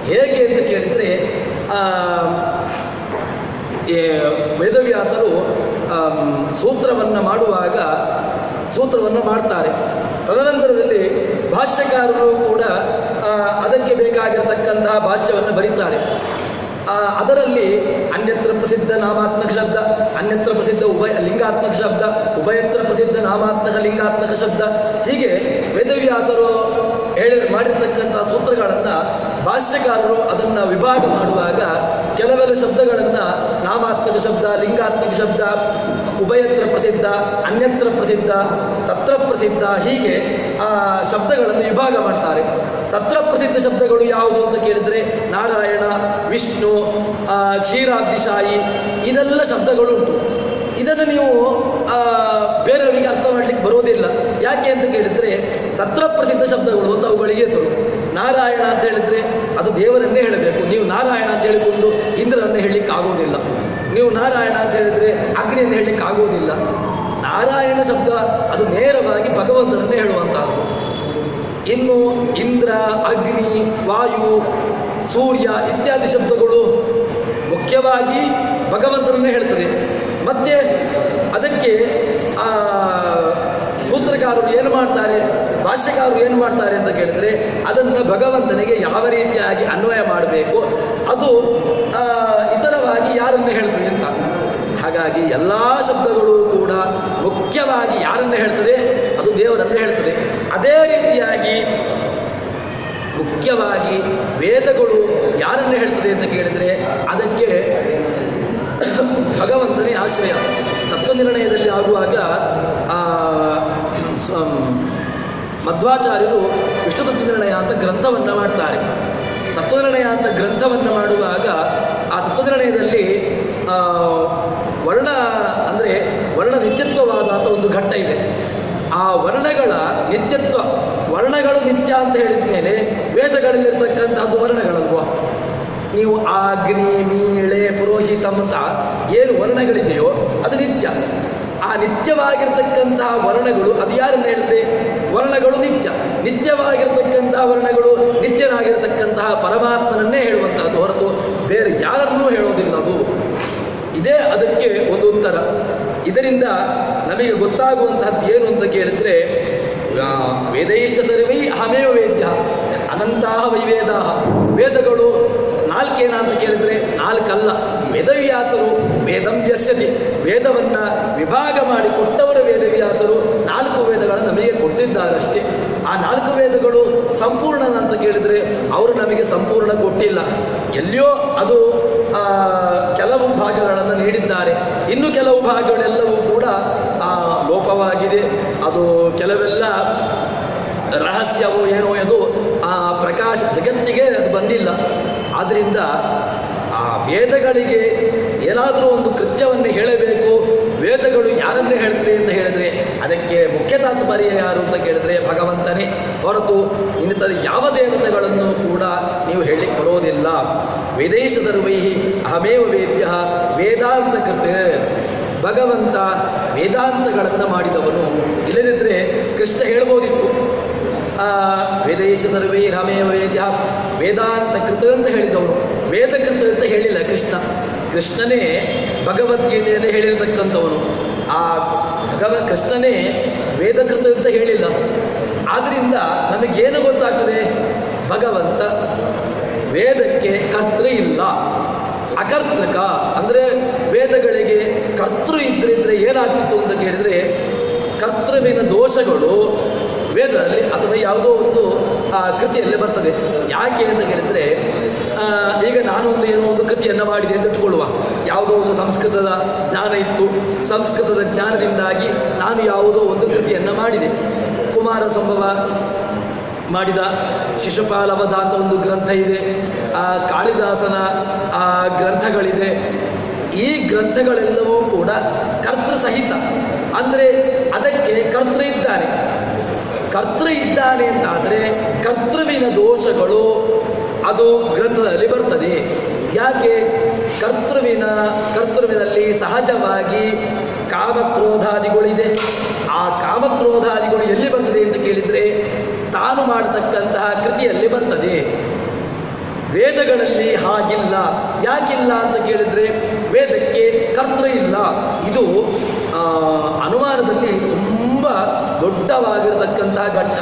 ಹೇಗೆ ಅಂತ ಕೇಳಿದರೆ ವೇದವ್ಯಾಸರು ಸೂತ್ರವನ್ನು ಮಾಡುವಾಗ ಸೂತ್ರವನ್ನು ಮಾಡ್ತಾರೆ. ತದನಂತರದಲ್ಲಿ ಭಾಷ್ಯಕಾರರು ಕೂಡ ಅದಕ್ಕೆ ಬೇಕಾಗಿರತಕ್ಕಂತಹ ಭಾಷ್ಯವನ್ನು ಬರೀತಾರೆ. ಅದರಲ್ಲಿ ಅನ್ಯತ್ರ ಪ್ರಸಿದ್ಧ ನಾಮಾತ್ಮಕ ಶಬ್ದ, ಅನ್ಯತ್ರ ಪ್ರಸಿದ್ಧ ಲಿಂಗಾತ್ಮಕ ಶಬ್ದ, ಉಭಯತ್ರ ಪ್ರಸಿದ್ಧ ನಾಮಾತ್ಮಕ ಲಿಂಗಾತ್ಮಕ ಶಬ್ದ, ಹೀಗೆ ವೇದವ್ಯಾಸರು ಮಾಡಿರ್ತಕ್ಕಂತಹ ಸೂತ್ರಗಳನ್ನು ಭಾಷ್ಯಕಾರರು ಅದನ್ನು ವಿಭಾಗ ಮಾಡುವಾಗ ಕೆಲವೆಲ್ಲ ಶಬ್ದಗಳನ್ನು ನಾಮಾತ್ಮಕ ಶಬ್ದ, ಲಿಂಗಾತ್ಮಕ ಶಬ್ದ, ಉಭಯತ್ರ ಪ್ರಸಿದ್ಧ, ಅನ್ಯತ್ರ ಪ್ರಸಿದ್ಧ, ತತ್ರ ಪ್ರಸಿದ್ಧ, ಹೀಗೆ ಶಬ್ದಗಳನ್ನು ವಿಭಾಗ ಮಾಡ್ತಾರೆ. ತತ್ರ ಪ್ರಸಿದ್ಧ ಶಬ್ದಗಳು ಯಾವುದು ಅಂತ ಕೇಳಿದರೆ ನಾರಾಯಣ, ವಿಷ್ಣು, ಕ್ಷೀರಾಬ್ಧಿಶಾಯಿ, ಇದೆಲ್ಲ ಶಬ್ದಗಳುಂಟು. ಇದನ್ನು ನೀವು ಬೇರೆಯವರಿಗೆ ಅರ್ಥ ಮಾಡಲಿಕ್ಕೆ ಬರೋದಿಲ್ಲ. ಯಾಕೆ ಅಂತ ಕೇಳಿದರೆ ತತ್ರ ಪ್ರಸಿದ್ಧ ಶಬ್ದಗಳು ಅಂತ ಅವುಗಳಿಗೆ ಹೆಸರು. ನಾರಾಯಣ ಅಂತ ಹೇಳಿದರೆ ಅದು ದೇವರನ್ನೇ ಹೇಳಬೇಕು. ನೀವು ನಾರಾಯಣ ಅಂತ ಹೇಳಿಕೊಂಡು ಇಂದ್ರನ್ನೇ ಹೇಳಲಿಕ್ಕೆ ಆಗೋದಿಲ್ಲ. ನೀವು ನಾರಾಯಣ ಅಂತ ಹೇಳಿದರೆ ಅಗ್ನಿಯನ್ನು ಹೇಳಲಿಕ್ಕೆ ಆಗೋದಿಲ್ಲ. ನಾರಾಯಣ ಶಬ್ದ ಅದು ನೇರವಾಗಿ ಭಗವಂತನನ್ನೇ ಹೇಳುವಂತಹದ್ದು. ಇನ್ನು ಇಂದ್ರ, ಅಗ್ನಿ, ವಾಯು, ಸೂರ್ಯ ಇತ್ಯಾದಿ ಶಬ್ದಗಳು ಮುಖ್ಯವಾಗಿ ಭಗವಂತನನ್ನೇ ಹೇಳ್ತದೆ. ಮತ್ತೆ ಅದಕ್ಕೆ ಸೂತ್ರಕಾರರು ಏನು ಮಾಡ್ತಾರೆ, ಭಾಷ್ಯಕಾರರು ಏನು ಮಾಡ್ತಾರೆ ಅಂತ ಕೇಳಿದರೆ ಅದನ್ನು ಭಗವಂತನಿಗೆ ಯಾವ ರೀತಿಯಾಗಿ ಅನ್ವಯ ಮಾಡಬೇಕು, ಅದು ಇತರವಾಗಿ ಯಾರನ್ನು ಹೇಳ್ತದೆ ಅಂತ. ಹಾಗಾಗಿ ಎಲ್ಲ ಶಬ್ದಗಳು ಕೂಡ ಮುಖ್ಯವಾಗಿ ಯಾರನ್ನು ಹೇಳ್ತದೆ, ಅದು ದೇವರನ್ನು ಹೇಳ್ತದೆ. ಅದೇ ರೀತಿಯಾಗಿ ಮುಖ್ಯವಾಗಿ ವೇದಗಳು ಯಾರನ್ನು ಹೇಳ್ತದೆ ಅಂತ ಕೇಳಿದರೆ ಅದಕ್ಕೆ ಭಗವಂತನೇ ಆಶ್ರಯ. ತತ್ವನಿರ್ಣಯದಲ್ಲಿ ಆಗುವಾಗ ಮಧ್ವಾಚಾರ್ಯರು ವಿಷ್ಣು ತತ್ವನಿರ್ಣಯ ಅಂತ ಗ್ರಂಥವನ್ನು ಮಾಡ್ತಾರೆ. ತತ್ವನಿರ್ಣಯ ಅಂತ ಗ್ರಂಥವನ್ನು ಮಾಡುವಾಗ ಆ ತತ್ವನಿರ್ಣಯದಲ್ಲಿ ವರ್ಣ ಅಂದರೆ ವರ್ಣ ನಿತ್ಯತ್ವವಾದ ಅಂತ ಒಂದು ಘಟ್ಟ ಇದೆ. ಆ ವರ್ಣಗಳ ನಿತ್ಯತ್ವ, ವರ್ಣಗಳು ನಿತ್ಯ ಅಂತ ಹೇಳಿದ ಮೇಲೆ ವೇದಗಳಲ್ಲಿರ್ತಕ್ಕಂಥದ್ದು ವರ್ಣಗಳಲ್ವ. ನೀವು ಅಗ್ನಿ, ಮೀಳೆ, ಪುರೋಹಿತ ಅಂತ ಏನು ವರ್ಣಗಳಿದೆಯೋ ಅದು ನಿತ್ಯ. ಆ ನಿತ್ಯವಾಗಿರ್ತಕ್ಕಂತಹ ವರ್ಣಗಳು ಅದು ಯಾರನ್ನು ಹೇಳಿದೆ? ವರ್ಣಗಳು ನಿತ್ಯ. ನಿತ್ಯವಾಗಿರ್ತಕ್ಕಂತಹ ವರ್ಣಗಳು ನಿತ್ಯನಾಗಿರ್ತಕ್ಕಂತಹ ಪರಮಾತ್ಮನನ್ನೇ ಹೇಳುವಂತಹದ್ದು ಹೊರತು ಬೇರೆ ಯಾರನ್ನೂ ಹೇಳೋದಿಲ್ಲ. ಅದು ಇದೇ ಅದಕ್ಕೆ ಒಂದು ಉತ್ತರ. ಇದರಿಂದ ನಮಗೆ ಗೊತ್ತಾಗುವಂತಹದ್ದು ಏನು ಅಂತ ಕೇಳಿದ್ರೆ ವೇದೈಶ್ಚ ಸರ್ವೈ ಅಹಮೇವ ವೇದ್ಯ ಅನಂತಹ ವೈವೇದ. ವೇದಗಳು ನಾಲ್ಕೇನ ಅಂತ ಕೇಳಿದರೆ ನಾಲ್ಕಲ್ಲ. ವೇದವ್ಯಾಸರು ವೇದಂ ವ್ಯಸ್ಯತಿ, ವೇದವನ್ನು ವಿಭಾಗ ಮಾಡಿ ಕೊಟ್ಟವರು ವೇದವ್ಯಾಸ. ವೇದವ್ಯಾಸರು 4 ವೇದಗಳನ್ನು ನಮಗೆ ಕೊಟ್ಟಿದ್ದಾರಷ್ಟೇ. ಆ 4 ವೇದಗಳು ಸಂಪೂರ್ಣ ಅಂತ ಕೇಳಿದರೆ ಅವರು ನಮಗೆ ಸಂಪೂರ್ಣ ಕೊಟ್ಟಿಲ್ಲ. ಎಲ್ಲಿಯೋ ಅದು ಕೆಲವು ಭಾಗಗಳನ್ನು ನೀಡಿದ್ದಾರೆ. ಇನ್ನು ಕೆಲವು ಭಾಗಗಳೆಲ್ಲವೂ ಕೂಡ ಲೋಪವಾಗಿದೆ. ಅದು ಕೆಲವೆಲ್ಲ ರಹಸ್ಯವೋ ಏನೋ ಅದು ಪ್ರಕಾಶ ಜಗತ್ತಿಗೆ ಅದು ಬಂದಿಲ್ಲ. ಆದ್ದರಿಂದ ಆ ವೇದಗಳಿಗೆ ಏನಾದರೂ ಒಂದು ಕೃತ್ಯವನ್ನು ಹೇಳಬೇಕು, ವೇದಗಳು ಯಾರನ್ನೇ ಹೇಳ್ತದೆ ಅಂತ ಹೇಳಿದರೆ ಅದಕ್ಕೆ ಮುಖ್ಯ ತಾತ್ಪರ್ಯ ಯಾರು ಅಂತ ಕೇಳಿದ್ರೆ ಭಗವಂತನೇ ಹೊರತು ಇನ್ನಿತರ ಯಾವ ದೇವತೆಗಳನ್ನು ಕೂಡ ನೀವು ಹೇಳಲಿಕ್ಕೆ ಬರೋದಿಲ್ಲ. ವೇದೇಶ ಸರ್ವೈಹಿ ಅಹಮೇವ ವೇದ್ಯ ವೇದಾಂತ ಕೃತ. ಭಗವಂತ ವೇದಾಂತಗಳನ್ನು ಮಾಡಿದವನು. ಇಲ್ಲದಿದ್ದರೆ ಕೃಷ್ಣ ಹೇಳ್ಬೋದಿತ್ತು ವೇದೇಶ ಸರ್ವೈ ಅಹಮೇವ ವೇದ್ಯ ವೇದಾಂತ ಕೃತ ಅಂತ ಹೇಳಿದವನು. ವೇದಕೃತ ಅಂತ ಹೇಳಿಲ್ಲ ಕೃಷ್ಣನೇ ಭಗವದ್ಗೀತೆಯನ್ನು ಹೇಳಿರತಕ್ಕಂಥವನು. ಆ ಕೃಷ್ಣನೇ ವೇದಕೃತ ಅಂತ ಹೇಳಿಲ್ಲ. ಆದ್ದರಿಂದ ನಮಗೇನು ಗೊತ್ತಾಗ್ತದೆ? ಭಗವಂತ ವೇದಕ್ಕೆ ಕರ್ತೃ ಇಲ್ಲ, ಅಕರ್ತೃಕ. ಅಂದರೆ ವೇದಗಳಿಗೆ ಕರ್ತೃ ಇದ್ದರೆ ಏನಾಗ್ತಿತ್ತು ಅಂತ ಕೇಳಿದರೆ ಕರ್ತೃವಿನ ದೋಷಗಳು ವೇದದಲ್ಲಿ ಅಥವಾ ಯಾವುದೋ ಒಂದು ಕೃತಿಯಲ್ಲಿ ಬರ್ತದೆ. ಯಾಕೆ ಅಂತ ಕೇಳಿದರೆ ಈಗ ನಾನೊಂದು ಏನೋ ಒಂದು ಕೃತಿಯನ್ನು ಮಾಡಿದೆ ಅಂತ ಇಟ್ಕೊಳ್ಳುವ. ಯಾವುದೋ ಒಂದು ಸಂಸ್ಕೃತದ ಜ್ಞಾನ ಇತ್ತು, ಸಂಸ್ಕೃತದ ಜ್ಞಾನದಿಂದಾಗಿ ನಾನು ಯಾವುದೋ ಒಂದು ಕೃತಿಯನ್ನು ಮಾಡಿದೆ. ಕುಮಾರ ಸಂಭವ ಮಾಡಿದ ಶಿಶುಪಾಲವಧ ಅಂತ ಒಂದು ಗ್ರಂಥ ಇದೆ, ಕಾಳಿದಾಸನ ಗ್ರಂಥಗಳಿದೆ. ಈ ಗ್ರಂಥಗಳೆಲ್ಲವೂ ಕೂಡ ಕರ್ತೃ ಸಹಿತ. ಅಂದರೆ ಅದಕ್ಕೆ ಕರ್ತೃ ಇದ್ದಾನೆ. ಕರ್ತೃ ಇದ್ದಾನೆ ಅಂತಾದರೆ ಕರ್ತೃವಿನ ದೋಷಗಳು ಅದು ಗ್ರಂಥದಲ್ಲಿ ಬರ್ತದೆ. ಯಾಕೆ? ಕರ್ತೃವಿನಲ್ಲಿ ಸಹಜವಾಗಿ ಕಾಮಕ್ರೋಧಾದಿಗಳಿದೆ. ಆ ಕಾಮಕ್ರೋಧಾದಿಗಳು ಎಲ್ಲಿ ಬರ್ತದೆ ಅಂತ ಕೇಳಿದರೆ ತಾನು ಮಾಡತಕ್ಕಂತಹ ಕೃತಿಯಲ್ಲಿ ಬರ್ತದೆ. ವೇದಗಳಲ್ಲಿ ಹಾಗಿಲ್ಲ. ಯಾಕಿಲ್ಲ ಅಂತ ಕೇಳಿದರೆ ವೇದಕ್ಕೆ ಕರ್ತೃ ಇಲ್ಲ. ಇದು ಅನುಮಾನದಲ್ಲಿ ತುಂಬ ದೊಡ್ಡವಾಗಿರತಕ್ಕಂತಹ ಘಟ್ಟ.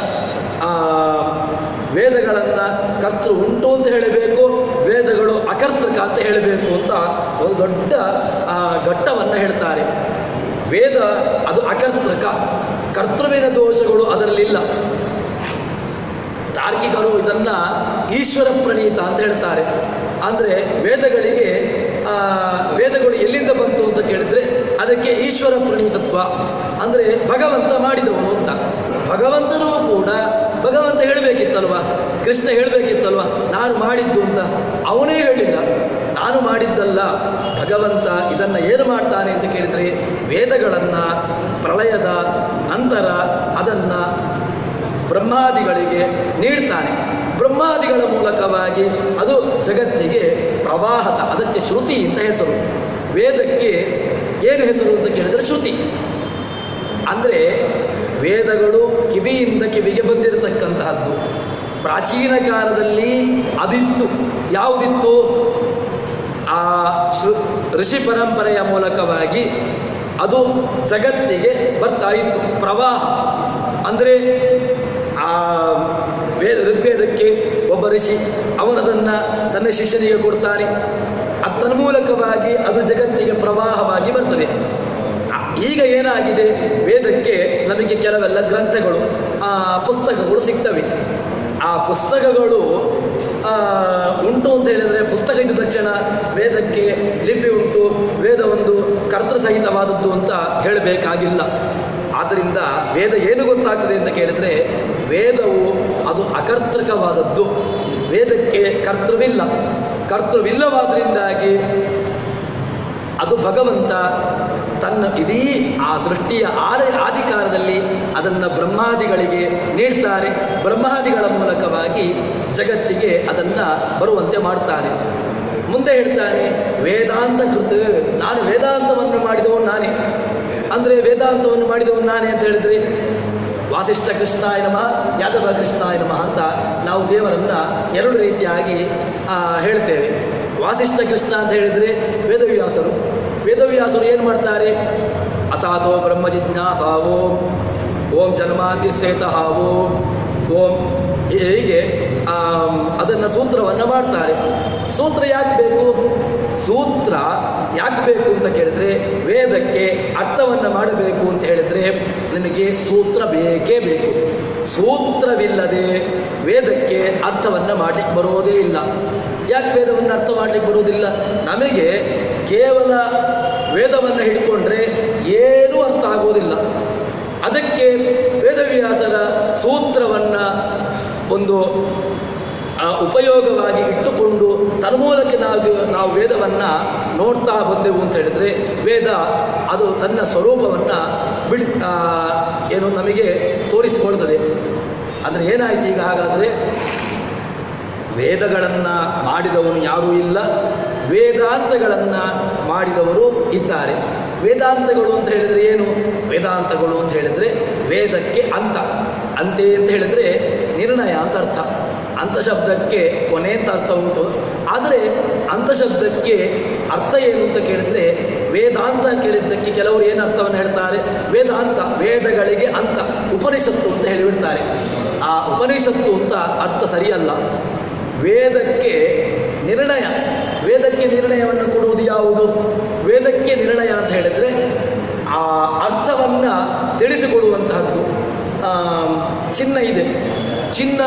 ವೇದಗಳನ್ನು ಕರ್ತೃ ಉಂಟು ಅಂತ ಹೇಳಬೇಕು, ವೇದಗಳು ಅಕರ್ತೃಕ ಅಂತ ಹೇಳಬೇಕು ಅಂತ ಒಂದು ದೊಡ್ಡ ಘಟ್ಟವನ್ನು ಹೇಳ್ತಾರೆ. ವೇದ ಅದು ಅಕರ್ತೃಕ, ಕರ್ತೃವಿನ ದೋಷಗಳು ಅದರಲ್ಲಿಲ್ಲ. ತಾರ್ಕಿಕರು ಇದನ್ನು ಈಶ್ವರ ಪ್ರಣೀತ ಅಂತ ಹೇಳ್ತಾರೆ. ಅಂದರೆ ವೇದಗಳು ಎಲ್ಲಿಂದ ಬಂತು ಅಂತ ಕೇಳಿದರೆ ಅದಕ್ಕೆ ಈಶ್ವರ ಪ್ರಣೀತತ್ವ, ಅಂದರೆ ಭಗವಂತ ಮಾಡಿದವನು ಅಂತ. ಭಗವಂತನೂ ಕೂಡ ಭಗವಂತ ಹೇಳಬೇಕಿತ್ತಲ್ವ, ಕೃಷ್ಣ ಹೇಳಬೇಕಿತ್ತಲ್ವ ನಾನು ಮಾಡಿದ್ದು ಅಂತ. ಅವನೇ ಹೇಳಿಲ್ಲ, ನಾನು ಮಾಡಿದ್ದಲ್ಲ. ಭಗವಂತ ಇದನ್ನು ಏನು ಮಾಡ್ತಾನೆ ಅಂತ ಕೇಳಿದರೆ ವೇದಗಳನ್ನು ಪ್ರಳಯದ ನಂತರ ಅದನ್ನು ಬ್ರಹ್ಮಾದಿಗಳಿಗೆ ನೀಡ್ತಾನೆ. ಬ್ರಹ್ಮಾದಿಗಳ ಮೂಲಕವಾಗಿ ಅದು ಜಗತ್ತಿಗೆ ಪ್ರವಾಹದ, ಅದಕ್ಕೆ ಶ್ರುತಿ ಅಂತ ಹೆಸರು. ವೇದಕ್ಕೆ ಏನು ಹೆಸರು ಅಂತ ಕೇಳಿದರೆ ಶ್ರುತಿ. ಅಂದರೆ ವೇದಗಳು ಕಿವಿಯಿಂದ ಕಿವಿಗೆ ಬಂದಿರತಕ್ಕಂತಹದ್ದು. ಪ್ರಾಚೀನ ಕಾಲದಲ್ಲಿ ಅದಿತ್ತು. ಯಾವುದಿತ್ತು? ಆ ಋಷಿ ಪರಂಪರೆಯ ಮೂಲಕವಾಗಿ ಅದು ಜಗತ್ತಿಗೆ ಬರ್ತಾ ಇತ್ತು. ಪ್ರವಾಹ ಅಂದರೆ ಆ ಋಗ್ವೇದಕ್ಕೆ ಒಬ್ಬ ಋಷಿ ಅವನದನ್ನು ತನ್ನ ಶಿಷ್ಯನಿಗೆ ಕೊಡ್ತಾನೆ. ತನ್ಮೂಲಕವಾಗಿ ಅದು ಜಗತ್ತಿಗೆ ಪ್ರವಾಹವಾಗಿ ಬರ್ತದೆ. ಈಗ ಏನಾಗಿದೆ? ವೇದಕ್ಕೆ ನಮಗೆ ಕೆಲವೆಲ್ಲ ಗ್ರಂಥಗಳು, ಪುಸ್ತಕಗಳು ಸಿಗ್ತವೆ. ಆ ಪುಸ್ತಕಗಳು ಉಂಟು ಅಂತ ಹೇಳಿದರೆ ಪುಸ್ತಕ ಇದ್ದ ತಕ್ಷಣ ವೇದಕ್ಕೆ ಲಿಪಿ ಉಂಟು, ವೇದ ಒಂದು ಕರ್ತೃ ಸಹಿತವಾದದ್ದು ಅಂತ ಹೇಳಬೇಕಾಗಿಲ್ಲ. ಆದ್ದರಿಂದ ವೇದ ಏನು ಗೊತ್ತಾಗ್ತದೆ ಅಂತ ಕೇಳಿದರೆ ವೇದವು ಅದು ಅಕರ್ತೃಕವಾದದ್ದು. ವೇದಕ್ಕೆ ಕರ್ತೃವಿಲ್ಲ. ಕರ್ತೃವಿಲ್ಲವಾದ್ರಿಂದಾಗಿ ಅದು ಭಗವಂತ ತನ್ನ ಇಡೀ ಆ ಸೃಷ್ಟಿಯ ಆದಿಕಾಲದಲ್ಲಿ ಅದನ್ನು ಬ್ರಹ್ಮಾದಿಗಳಿಗೆ ನೀಡ್ತಾನೆ. ಬ್ರಹ್ಮಾದಿಗಳ ಮೂಲಕವಾಗಿ ಜಗತ್ತಿಗೆ ಅದನ್ನು ಬರುವಂತೆ ಮಾಡ್ತಾನೆ. ಮುಂದೆ ಹೇಳ್ತಾನೆ ವೇದಾಂತ ಕೃತ. ನಾನು ವೇದಾಂತವನ್ನು ಮಾಡಿದವನು ನಾನೇ. ಅಂದರೆ ವೇದಾಂತವನ್ನು ಮಾಡಿದವನು ನಾನೇ ಅಂತ ಹೇಳಿದರೆ ವಾಸಿಷ್ಠ ಕೃಷ್ಣಾಯ ನಮಃ, ಯಾದವ ಕೃಷ್ಣಾಯ ನಮಃ ಅಂತ ನಾವು ದೇವರನ್ನು ಎರಡು ರೀತಿಯಾಗಿ ಹೇಳ್ತೇವೆ. ವಾಸಿಷ್ಠ ಕೃಷ್ಣ ಅಂತ ಹೇಳಿದರೆ ವೇದವ್ಯಾಸರು ಏನು ಮಾಡ್ತಾರೆ? ಅಥಾತೋ ಬ್ರಹ್ಮ ಜಿಜ್ಞಾಸಾ ಓಂ ಓಂ ಜನ್ಮಾದ್ಯಸ್ಯೇತಃ ಓಂ ಹೀಗೆ ಅದನ್ನು ಸೂತ್ರವನ್ನು ಮಾಡ್ತಾರೆ. ಸೂತ್ರ ಯಾಕೆ ಬೇಕು? ಸೂತ್ರ ಯಾಕೆ ಬೇಕು ಅಂತ ಕೇಳಿದ್ರೆ ವೇದಕ್ಕೆ ಅರ್ಥವನ್ನು ಮಾಡಬೇಕು ಅಂತ ಹೇಳಿದರೆ ವೇದಕ್ಕೆ ಸೂತ್ರ ಬೇಕೇ ಬೇಕು. ಸೂತ್ರವಿಲ್ಲದೆ ವೇದಕ್ಕೆ ಅರ್ಥವನ್ನು ಮಾಡಲಿಕ್ಕೆ ಬರೋದೇ ಇಲ್ಲ. ಯಾಕೆ ವೇದವನ್ನು ಅರ್ಥ ಮಾಡಲಿಕ್ಕೆ ಬರೋದಿಲ್ಲ? ನಮಗೆ ಕೇವಲ ವೇದವನ್ನು ಹಿಡ್ಕೊಂಡ್ರೆ ಏನೂ ಅರ್ಥ ಆಗೋದಿಲ್ಲ. ಅದಕ್ಕೆ ವೇದವ್ಯಾಸರ ಸೂತ್ರವನ್ನು ಒಂದು ಉಪಯೋಗವಾಗಿ ಇಟ್ಟುಕೊಂಡು ತನ್ಮೂಲಕ ನಾವು ವೇದವನ್ನು ನೋಡ್ತಾ ಬಂದೆವು ಅಂತ ಹೇಳಿದ್ರೆ ವೇದ ಅದು ತನ್ನ ಸ್ವರೂಪವನ್ನು ಏನು ನಮಗೆ ತೋರಿಸಿಕೊಳ್ತದೆ. ಅಂದರೆ ಏನಾಯ್ತು ಈಗ? ಹಾಗಾದರೆ ವೇದಗಳನ್ನು ಮಾಡಿದವನು ಯಾರೂ ಇಲ್ಲ, ವೇದಾಂತಗಳನ್ನು ಮಾಡಿದವರು ಇದ್ದಾರೆ. ವೇದಾಂತಗಳು ಅಂತ ಹೇಳಿದರೆ ಏನು? ವೇದಾಂತಗಳು ಅಂತ ಹೇಳಿದರೆ ವೇದಕ್ಕೆ ಅಂತ, ಅಂತೆ ಅಂತ ಹೇಳಿದರೆ ನಿರ್ಣಯ ಅಂತ ಅರ್ಥ. ಅಂತ ಶಬ್ದಕ್ಕೆ ಕೊನೆ ಅಂತ ಅರ್ಥ ಉಂಟು. ಆದರೆ ಅಂತ ಶಬ್ದಕ್ಕೆ ಅರ್ಥ ಏನು ಅಂತ ಕೇಳಿದರೆ ವೇದಾಂತ ಕೇಳಿದ್ದಕ್ಕೆ ಕೆಲವರು ಏನು ಅರ್ಥವನ್ನು ಹೇಳ್ತಾರೆ? ವೇದಾಂತ ವೇದಗಳಿಗೆ ಅಂತ, ಉಪನಿಷತ್ತು ಅಂತ ಹೇಳಿಬಿಡ್ತಾರೆ. ಆ ಉಪನಿಷತ್ತು ಅಂತ ಅರ್ಥ ಸರಿಯಲ್ಲ. ವೇದಕ್ಕೆ ನಿರ್ಣಯ, ವೇದಕ್ಕೆ ನಿರ್ಣಯವನ್ನು ಕೊಡುವುದು ಯಾವುದು? ವೇದಕ್ಕೆ ನಿರ್ಣಯ ಅಂತ ಹೇಳಿದರೆ ಆ ಅರ್ಥವನ್ನು ತಿಳಿಸಿಕೊಡುವಂತಹದ್ದು. ಚಿನ್ನ ಇದೆ, ಚಿನ್ನ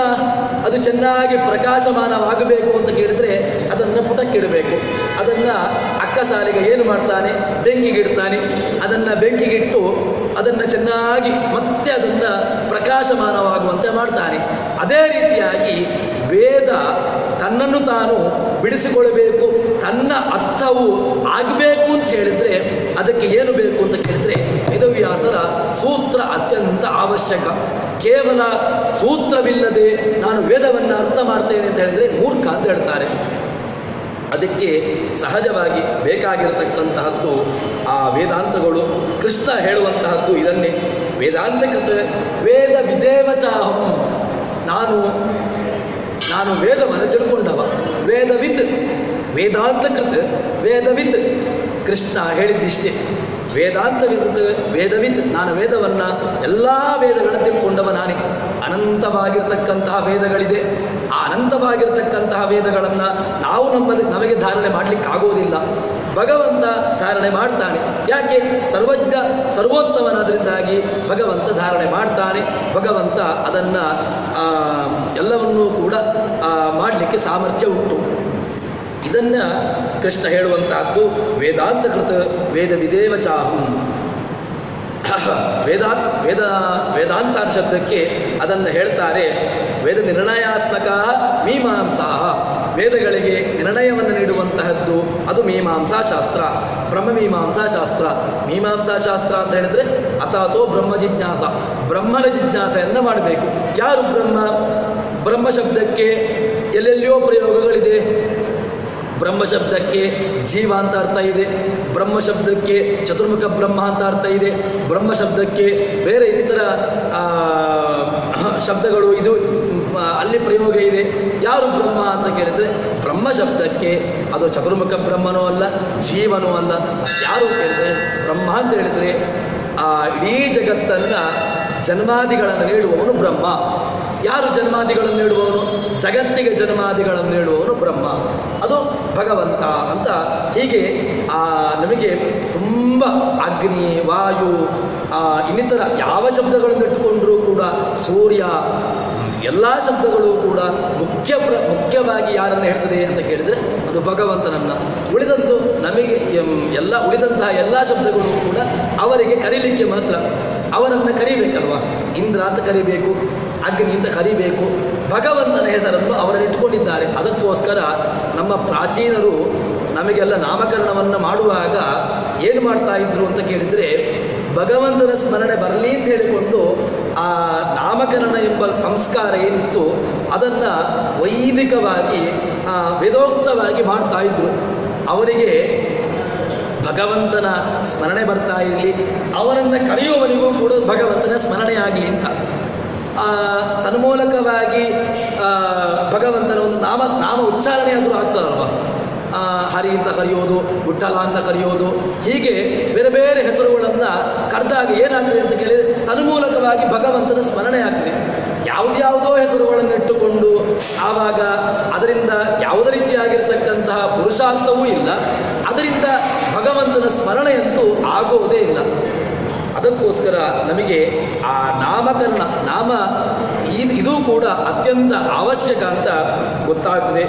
ಅದು ಚೆನ್ನಾಗಿ ಪ್ರಕಾಶಮಾನವಾಗಬೇಕು ಅಂತ ಕೇಳಿದರೆ ಅದನ್ನು ಪುಟಕ್ಕಿಡಬೇಕು. ಅದನ್ನು ಅಕ್ಕ ಸಾಲಿಗ ಏನು ಮಾಡ್ತಾನೆ? ಬೆಂಕಿಗಿಡ್ತಾನೆ. ಅದನ್ನು ಬೆಂಕಿಗಿಟ್ಟು ಅದನ್ನು ಚೆನ್ನಾಗಿ ಮತ್ತೆ ಅದನ್ನು ಪ್ರಕಾಶಮಾನವಾಗುವಂತೆ ಮಾಡ್ತಾನೆ. ಅದೇ ರೀತಿಯಾಗಿ ವೇದ ತನ್ನನ್ನು ತಾನು ಬಿಡಿಸಿಕೊಳ್ಳಬೇಕು, ತನ್ನ ಅರ್ಥವು ಆಗಬೇಕು ಅಂತ ಹೇಳಿದರೆ ಅದಕ್ಕೆ ಏನು ಬೇಕು ಅಂತ ಕೇಳಿದರೆ ವೇದವ್ಯಾಸರ ಸೂತ್ರ ಅತ್ಯಂತ ಅವಶ್ಯಕ. ಕೇವಲ ಸೂತ್ರವಿಲ್ಲದೆ ನಾನು ವೇದವನ್ನು ಅರ್ಥ ಮಾಡ್ತೇನೆ ಅಂತ ಹೇಳಿದರೆ ಮೂರ್ಖ ಅಂತ ಹೇಳ್ತಾರೆ. ಅದಕ್ಕೆ ಸಹಜವಾಗಿ ಬೇಕಾಗಿರತಕ್ಕಂತಹದ್ದು ಆ ವೇದಾಂತಗಳು. ಕೃಷ್ಣ ಹೇಳುವಂತಹದ್ದು ಇದನ್ನೇ, ವೇದಾಂತಕೃತ ವೇದ ವಿದೇವಚಾಹಂ, ನಾನು ವೇದವನ್ನು ತಿಳ್ಕೊಂಡವ. ವೇದವಿತ್ ವೇದಾಂತಕೃತ ವೇದವಿತ್, ಕೃಷ್ಣ ಹೇಳಿದ್ದಿಷ್ಟೇ. ವೇದವಿತ್, ನಾನು ವೇದವನ್ನು ಎಲ್ಲ ವೇದಗಳನ್ನು ತಿಳ್ಕೊಂಡವ ನಾನೇ. ಅನಂತವಾಗಿರ್ತಕ್ಕಂತಹ ವೇದಗಳಿದೆ. ಆ ಅನಂತವಾಗಿರ್ತಕ್ಕಂತಹ ವೇದಗಳನ್ನು ನಾವು ನಮಗೆ ಧಾರಣೆ ಮಾಡಲಿಕ್ಕಾಗೋದಿಲ್ಲ. ಭಗವಂತ ಧಾರಣೆ ಮಾಡ್ತಾನೆ. ಯಾಕೆ? ಸರ್ವಜ್ಞ ಸರ್ವೋತ್ತಮನಾದ್ರಿಂದಾಗಿ ಭಗವಂತ ಧಾರಣೆ ಮಾಡ್ತಾನೆ. ಭಗವಂತ ಅದನ್ನು ಎಲ್ಲವನ್ನೂ ಕೂಡ ಮಾಡಲಿಕ್ಕೆ ಸಾಮರ್ಥ್ಯ ಉಂಟು. ಇದನ್ನು ಕೃಷ್ಣ ಹೇಳುವಂತಹದ್ದು ವೇದಾಂತಕೃತ ವೇದ ವಿದೇವಚಾಹಂ. ವೇದಾಂತ ಶಬ್ದಕ್ಕೆ ಅದನ್ನು ಹೇಳ್ತಾರೆ ವೇದ ನಿರ್ಣಯಾತ್ಮಕ ಮೀಮಾಂಸಾ. ವೇದಗಳಿಗೆ ನಿರ್ಣಯವನ್ನು ನೀಡುವಂತಹದ್ದು ಅದು ಮೀಮಾಂಸಾ ಶಾಸ್ತ್ರ, ಬ್ರಹ್ಮಮೀಮಾಂಸಾ ಶಾಸ್ತ್ರ. ಮೀಮಾಂಸಾ ಶಾಸ್ತ್ರ ಅಂತ ಹೇಳಿದ್ರೆ ಅಥಾತೋ ಬ್ರಹ್ಮ ಜಿಜ್ಞಾಸ, ಬ್ರಹ್ಮನ ಜಿಜ್ಞಾಸೆಯನ್ನು ಮಾಡಬೇಕು. ಯಾರು ಬ್ರಹ್ಮ? ಬ್ರಹ್ಮ ಶಬ್ದಕ್ಕೆ ಎಲ್ಲೆಲ್ಲಿಯೋ ಪ್ರಯೋಗಗಳಿದೆ. ಬ್ರಹ್ಮ ಶಬ್ದಕ್ಕೆ ಜೀವ ಅಂತ ಅರ್ಥ ಇದೆ. ಬ್ರಹ್ಮ ಶಬ್ದಕ್ಕೆ ಚತುರ್ಮುಖ ಬ್ರಹ್ಮ ಅಂತ ಅರ್ಥ ಇದೆ. ಬ್ರಹ್ಮ ಶಬ್ದಕ್ಕೆ ಬೇರೆ ಇನ್ನಿತರ ಶಬ್ದಗಳು ಇದು ಅಲ್ಲಿ ಪ್ರಯೋಗ ಇದೆ. ಯಾರು ಬ್ರಹ್ಮ ಅಂತ ಕೇಳಿದರೆ ಬ್ರಹ್ಮ ಶಬ್ದಕ್ಕೆ ಅದು ಚತುರ್ಮುಖ ಬ್ರಹ್ಮನೂ ಅಲ್ಲ, ಜೀವನೂ ಅಲ್ಲ. ಯಾರು ಕೇಳಿದರೆ ಬ್ರಹ್ಮ ಅಂತ ಹೇಳಿದರೆ ಇಡೀ ಜಗತ್ತನ್ನು ಜನ್ಮಾದಿಗಳನ್ನು ನೀಡುವವನು ಬ್ರಹ್ಮ. ಯಾರು ಜನ್ಮಾದಿಗಳನ್ನು ನೀಡುವವನು? ಜಗತ್ತಿಗೆ ಜನ್ಮಾದಿಗಳನ್ನು ನೀಡುವವನು ಬ್ರಹ್ಮ, ಅದು ಭಗವಂತ ಅಂತ. ಹೀಗೆ ನಮಗೆ ತುಂಬ ಅಗ್ನಿ, ವಾಯು, ಇನ್ನಿತರ ಯಾವ ಶಬ್ದಗಳನ್ನು ಇಟ್ಟುಕೊಂಡರೂ ಕೂಡ ಸೂರ್ಯ, ಎಲ್ಲ ಶಬ್ದಗಳು ಕೂಡ ಮುಖ್ಯವಾಗಿ ಯಾರನ್ನು ಹೇಳ್ತದೆ ಅಂತ ಕೇಳಿದರೆ ಅದು ಭಗವಂತನನ್ನು. ಉಳಿದಂತು ನಮಗೆ ಉಳಿದಂತಹ ಎಲ್ಲ ಶಬ್ದಗಳು ಕೂಡ ಅವರಿಗೆ ಕರೀಲಿಕ್ಕೆ ಮಾತ್ರ. ಅವರನ್ನು ಕರಿಬೇಕಲ್ವ? ಇಂದ್ರ ಅಂತ ಕರಿಬೇಕು, ಅಗ್ನಿ ಅಂತ ಕರಿಬೇಕು. ಭಗವಂತನ ಹೆಸರನ್ನು ಅವರನ್ನು ಇಟ್ಕೊಂಡಿದ್ದಾರೆ. ಅದಕ್ಕೋಸ್ಕರ ನಮ್ಮ ಪ್ರಾಚೀನರು ನಮಗೆಲ್ಲ ನಾಮಕರಣವನ್ನು ಮಾಡುವಾಗ ಏನು ಮಾಡ್ತಾ ಇದ್ರು ಅಂತ ಕೇಳಿದರೆ ಭಗವಂತನ ಸ್ಮರಣೆ ಬರಲಿ ಅಂತ ಹೇಳಿಕೊಂಡು ಆ ನಾಮಕರಣ ಎಂಬ ಸಂಸ್ಕಾರ ಏನಿತ್ತು ಅದನ್ನು ವೈದಿಕವಾಗಿ ವೇದೋಕ್ತವಾಗಿ ಮಾಡ್ತಾ ಇದ್ರು. ಅವರಿಗೆ ಭಗವಂತನ ಸ್ಮರಣೆ ಬರ್ತಾ ಇರಲಿ, ಅವನನ್ನು ಕರೆಯುವವನಿಗೂ ಕೂಡ ಭಗವಂತನ ಸ್ಮರಣೆ ಆಗಲಿ ಅಂತ ತನ್ಮೂಲಕವಾಗಿ ಭಗವಂತನ ಒಂದು ನಾಮ ಉಚ್ಚಾರಣೆ ಆದರೂ ಆಗ್ತದಲ್ವ. ಹರಿ ಅಂತ ಕರೆಯೋದು, ವಿಠ್ಠಲ ಅಂತ ಕರೆಯೋದು, ಹೀಗೆ ಬೇರೆ ಬೇರೆ ಹೆಸರುಗಳನ್ನು ಕರೆದಾಗ ಏನಾಗ್ತದೆ ಅಂತ ಕೇಳಿದರೆ ತನ್ಮೂಲಕವಾಗಿ ಭಗವಂತನ ಸ್ಮರಣೆ ಆಗ್ತದೆ. ಯಾವುದ್ಯಾವುದೋ ಹೆಸರುಗಳನ್ನು ಇಟ್ಟುಕೊಂಡು ಆವಾಗ ಅದರಿಂದ ಯಾವುದೇ ರೀತಿಯಾಗಿರ್ತಕ್ಕಂತಹ ಪುರುಷಾರ್ಥವೂ ಇಲ್ಲ, ಅದರಿಂದ ಭಗವಂತನ ಸ್ಮರಣೆಯಂತೂ ಆಗೋದೇ ಇಲ್ಲ. ಅದಕ್ಕೋಸ್ಕರ ನಮಗೆ ಆ ನಾಮಕರಣ ಇದು ಕೂಡ ಅತ್ಯಂತ ಅವಶ್ಯಕ ಅಂತ ಗೊತ್ತಾಗ್ತದೆ.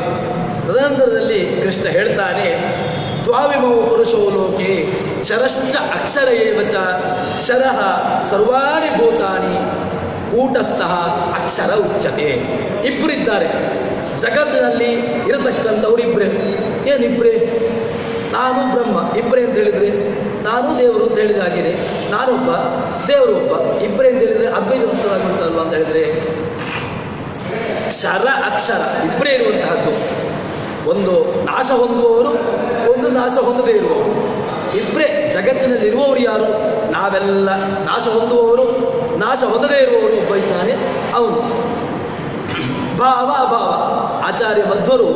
ತದನಂತರದಲ್ಲಿ ಕೃಷ್ಣ ಹೇಳ್ತಾನೆ, ದ್ವಾವಿಮೌ ಪುರುಷೋ ಲೋಕೆ ಶರಶ್ಚ ಅಕ್ಷರ ಏವ ಚ ಶರಃ ಸರ್ವಾಣಿ ಭೂತಾನಿ ಕೂಟಸ್ಥಃ ಅಕ್ಷರ ಉಚ್ಯತೆ. ಇಬ್ಬರಿದ್ದಾರೆ ಜಗತ್ತಿನಲ್ಲಿ ಇರತಕ್ಕಂಥವ್ರು ಇಬ್ಬರೇ. ಏನಿಬ್ಬರೇ? ನಾನು ಬ್ರಹ್ಮ ಇಬ್ಬರೇ ಅಂತ ಹೇಳಿದರೆ, ನಾನು ದೇವರು ಅಂತ ಹೇಳಿದಾಗಿದೆ, ನಾನೊಬ್ಬ ದೇವರು ಒಬ್ಬ, ಇಬ್ಬರೇ ಅಂತ ಹೇಳಿದರೆ ಅದ್ವೈತ ತತ್ವವಾಗುತ್ತಲ್ವ ಅಂತ ಹೇಳಿದರೆ, ಕ್ಷರ ಅಕ್ಷರ ಇಬ್ಬರೇ ಇರುವಂತಹದ್ದು. ಒಂದು ನಾಶ ಹೊಂದುವವರು, ಒಂದು ನಾಶ ಹೊಂದದೇ ಇರುವವರು. ಇಬ್ಬರೇ ಜಗತ್ತಿನಲ್ಲಿ ಇರುವವರು ಯಾರು? ನಾವೆಲ್ಲ ನಾಶ ಹೊಂದುವವರು, ನಾಶ ಹೊಂದದೇ ಇರುವವರು ಒಬ್ಬ ಇದ್ದಾನೆ, ಅವನು. ಭಾವ ಅಭಾವ. ಆಚಾರ್ಯ ಮಧ್ವರು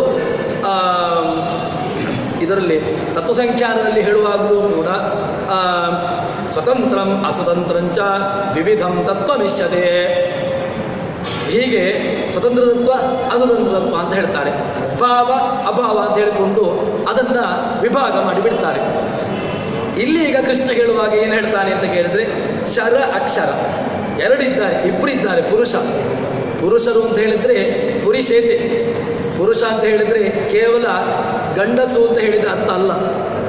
ಇದರಲ್ಲಿ ತತ್ವಸಂಖ್ಯಾನದಲ್ಲಿ ಹೇಳುವಾಗಲೂ ಕೂಡ ಸ್ವತಂತ್ರಂ ಅಸ್ವತಂತ್ರಂಚ ದ್ವಿವಿಧಂ ತತ್ವಮಿಷ್ಯತೆ, ಹೀಗೆ ಸ್ವತಂತ್ರ ತತ್ವ ಅಸ್ವತಂತ್ರ ತತ್ವ ಅಂತ ಹೇಳ್ತಾರೆ. ಭಾವ ಅಭಾವ ಅಂತ ಹೇಳಿಕೊಂಡು ಅದನ್ನು ವಿಭಾಗ ಮಾಡಿಬಿಡ್ತಾರೆ. ಇಲ್ಲಿ ಈಗ ಕೃಷ್ಣ ಹೇಳುವಾಗ ಏನು ಹೇಳ್ತಾನೆ ಅಂತ ಕೇಳಿದ್ರೆ, ಶರ ಅಕ್ಷರ ಎರಡಿದ್ದಾರೆ, ಇಬ್ಬರಿದ್ದಾರೆ. ಪುರುಷರು ಅಂತ ಹೇಳಿದರೆ ಪುರುಷೇತೆ. ಪುರುಷ ಅಂತ ಹೇಳಿದರೆ ಕೇವಲ ಗಂಡಸು ಅಂತ ಹೇಳಿದ ಅರ್ಥ ಅಲ್ಲ.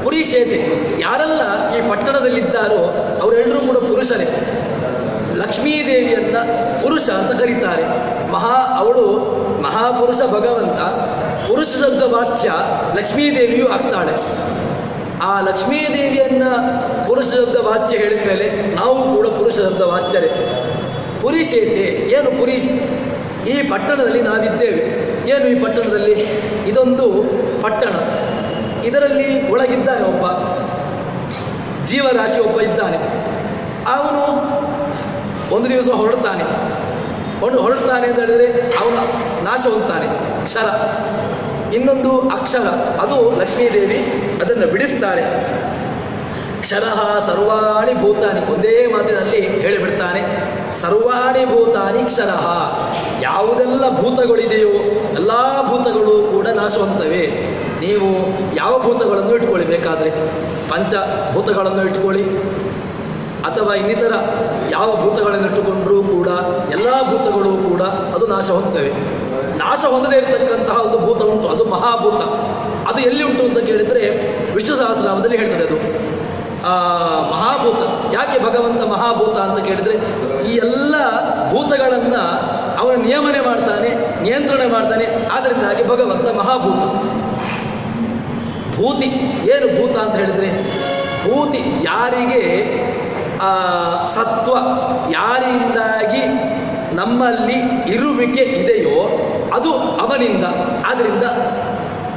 ಪುರುಷೇತೆ ಯಾರೆಲ್ಲ ಈ ಪಟ್ಟಣದಲ್ಲಿದ್ದಾರೋ ಅವರೆಲ್ಲರೂ ಕೂಡ ಪುರುಷರೇ. ಲಕ್ಷ್ಮೀದೇವಿಯನ್ನ ಪುರುಷ ಅಂತ ಕರೀತಾರೆ. ಅವಳು ಮಹಾಪುರುಷ ಭಗವಂತ. ಪುರುಷ ಶಬ್ದ ವಾಚ್ಯ ಲಕ್ಷ್ಮೀದೇವಿಯೂ ಆಗ್ತಾಳೆ. ಆ ಲಕ್ಷ್ಮೀದೇವಿಯನ್ನ ಪುರುಷ ಶಬ್ದ ವಾಚ್ಯ ಹೇಳಿದ ಮೇಲೆ ನಾವು ಕೂಡ ಪುರುಷ ಶಬ್ದ ವಾಚ್ಯರೇ. ಪುರುಷೇತೆ ಏನು? ಈ ಪಟ್ಟಣದಲ್ಲಿ ನಾವಿದ್ದೇವೆ. ಏನು ಈ ಪಟ್ಟಣದಲ್ಲಿ? ಇದೊಂದು ಪಟ್ಟಣ. ಇದರಲ್ಲಿ ಒಳಗಿದ್ದಾನೆ ಒಬ್ಬ ಜೀವರಾಶಿ, ಒಬ್ಬ ಇದ್ದಾನೆ. ಅವನು ಒಂದು ದಿವಸ ಹೊರಡ್ತಾನೆ ಅಂತ ಹೇಳಿದರೆ ಅವನು ನಾಶ ಹೊಂದ್ತಾನೆ, ಕ್ಷರ. ಇನ್ನೊಂದು ಅಕ್ಷರ, ಅದು ಲಕ್ಷ್ಮೀದೇವಿ ಅದನ್ನು ಬಿಡಿಸ್ತಾಳೆ. ಕ್ಷರಃ ಸರ್ವಾಣಿ ಭೂತಾನಿ, ಒಂದೇ ಮಾತಿನಲ್ಲಿ ಹೇಳಿಬಿಡ್ತಾನೆ, ಸರ್ವಾಣಿ ಭೂತಾನಿ ಕ್ಷರಃ. ಯಾವುದೆಲ್ಲ ಭೂತಗಳಿದೆಯೋ ಎಲ್ಲ ಭೂತಗಳು ಕೂಡ ನಾಶ ಹೊಂದುತ್ತವೆ. ನೀವು ಯಾವ ಭೂತಗಳನ್ನು ಇಟ್ಕೊಳ್ಳಿ ಬೇಕಾದರೆ, ಪಂಚಭೂತಗಳನ್ನು ಇಟ್ಕೊಳ್ಳಿ ಅಥವಾ ಇನ್ನಿತರ ಯಾವ ಭೂತಗಳನ್ನು ಇಟ್ಟುಕೊಂಡರೂ ಕೂಡ ಎಲ್ಲ ಭೂತಗಳು ಕೂಡ ಅದು ನಾಶ ಹೊಂದುತ್ತವೆ. ನಾಶ ಹೊಂದದೇ ಇರತಕ್ಕಂತಹ ಒಂದು ಭೂತ ಉಂಟು, ಅದು ಮಹಾಭೂತ. ಅದು ಎಲ್ಲಿ ಉಂಟು ಅಂತ ಕೇಳಿದರೆ ವಿಷ್ಣು ಸಹಸ್ರನಾಮದಲ್ಲಿ ಹೇಳ್ತದೆ. ಅದು ಮಹಾಭೂತ. ಯಾಕೆ ಭಗವಂತ ಮಹಾಭೂತ ಅಂತ ಕೇಳಿದರೆ, ಈ ಎಲ್ಲ ಭೂತಗಳನ್ನು ಅವನು ನಿಯಮನೆ ಮಾಡ್ತಾನೆ, ನಿಯಂತ್ರಣ ಮಾಡ್ತಾನೆ. ಆದ್ದರಿಂದಾಗಿ ಭಗವಂತ ಮಹಾಭೂತ. ಭೂತಿ ಏನು? ಭೂತ ಅಂತ ಹೇಳಿದರೆ ಭೂತಿ ಯಾರಿಗೆ ಸತ್ವ, ಯಾರಿಂದಾಗಿ ನಮ್ಮಲ್ಲಿ ಇರುವಿಕೆ ಇದೆಯೋ ಅದು ಅವನಿಂದ. ಆದ್ದರಿಂದ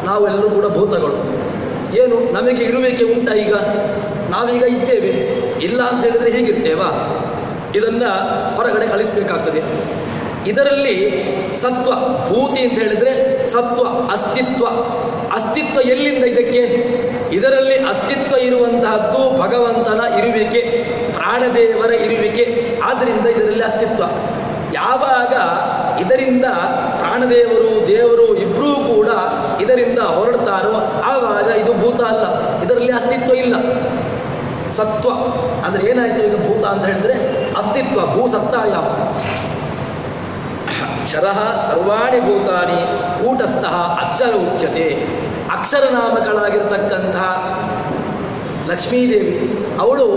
ನಾವೆಲ್ಲರೂ ಕೂಡ ಭೂತಗಳು. ಏನು ನಮಗೆ ಇರುವಿಕೆ ಉಂಟ? ಈಗ ನಾವೀಗ ಇದ್ದೇವೆ. ಇಲ್ಲ ಅಂತ ಹೇಳಿದರೆ ಹೀಗಿರ್ತೇವಾ? ಇದನ್ನು ಹೊರಗಡೆ ಕಳಿಸಬೇಕಾಗ್ತದೆ. ಇದರಲ್ಲಿ ಸತ್ವ, ಭೂತಿ ಅಂತ ಹೇಳಿದರೆ ಸತ್ವ, ಅಸ್ತಿತ್ವ ಎಲ್ಲಿಂದ ಇದಕ್ಕೆ? ಇದರಲ್ಲಿ ಅಸ್ತಿತ್ವ ಇರುವಂತಹದ್ದು ಭಗವಂತನ ಇರುವಿಕೆ, ಪ್ರಾಣದೇವರ ಇರುವಿಕೆ. ಆದ್ದರಿಂದ ಇದರಲ್ಲಿ ಅಸ್ತಿತ್ವ. ಯಾವಾಗ ಇದರಿಂದ ಪ್ರಾಣದೇವರು ದೇವರು ಇಬ್ಬರೂ ಕೂಡ ಇದರಿಂದ ಹೊರಡ್ತಾರೋ ಆವಾಗ ಇದು ಭೂತ ಅಲ್ಲ, ಇದರಲ್ಲಿ ಅಸ್ತಿತ್ವ ಇಲ್ಲ. ಸತ್ವ ಅಂದರೆ ಏನಾಯಿತು? ಈಗ ಭೂತ ಅಂತ ಹೇಳಿದರೆ ಅಸ್ತಿತ್ವ, ಭೂಸತ್ತಾಯಾಮ. ಕ್ಷರಃ ಸರ್ವಾಣಿ ಭೂತಾನಿ ಕೂಟಸ್ಥಃ ಅಕ್ಷರ ಉಚ್ಯತೆ. ಅಕ್ಷರ ನಾಮಕಳಾಗಿರ್ತಕ್ಕಂತಹ ಲಕ್ಷ್ಮೀದೇವಿ ಅವಳು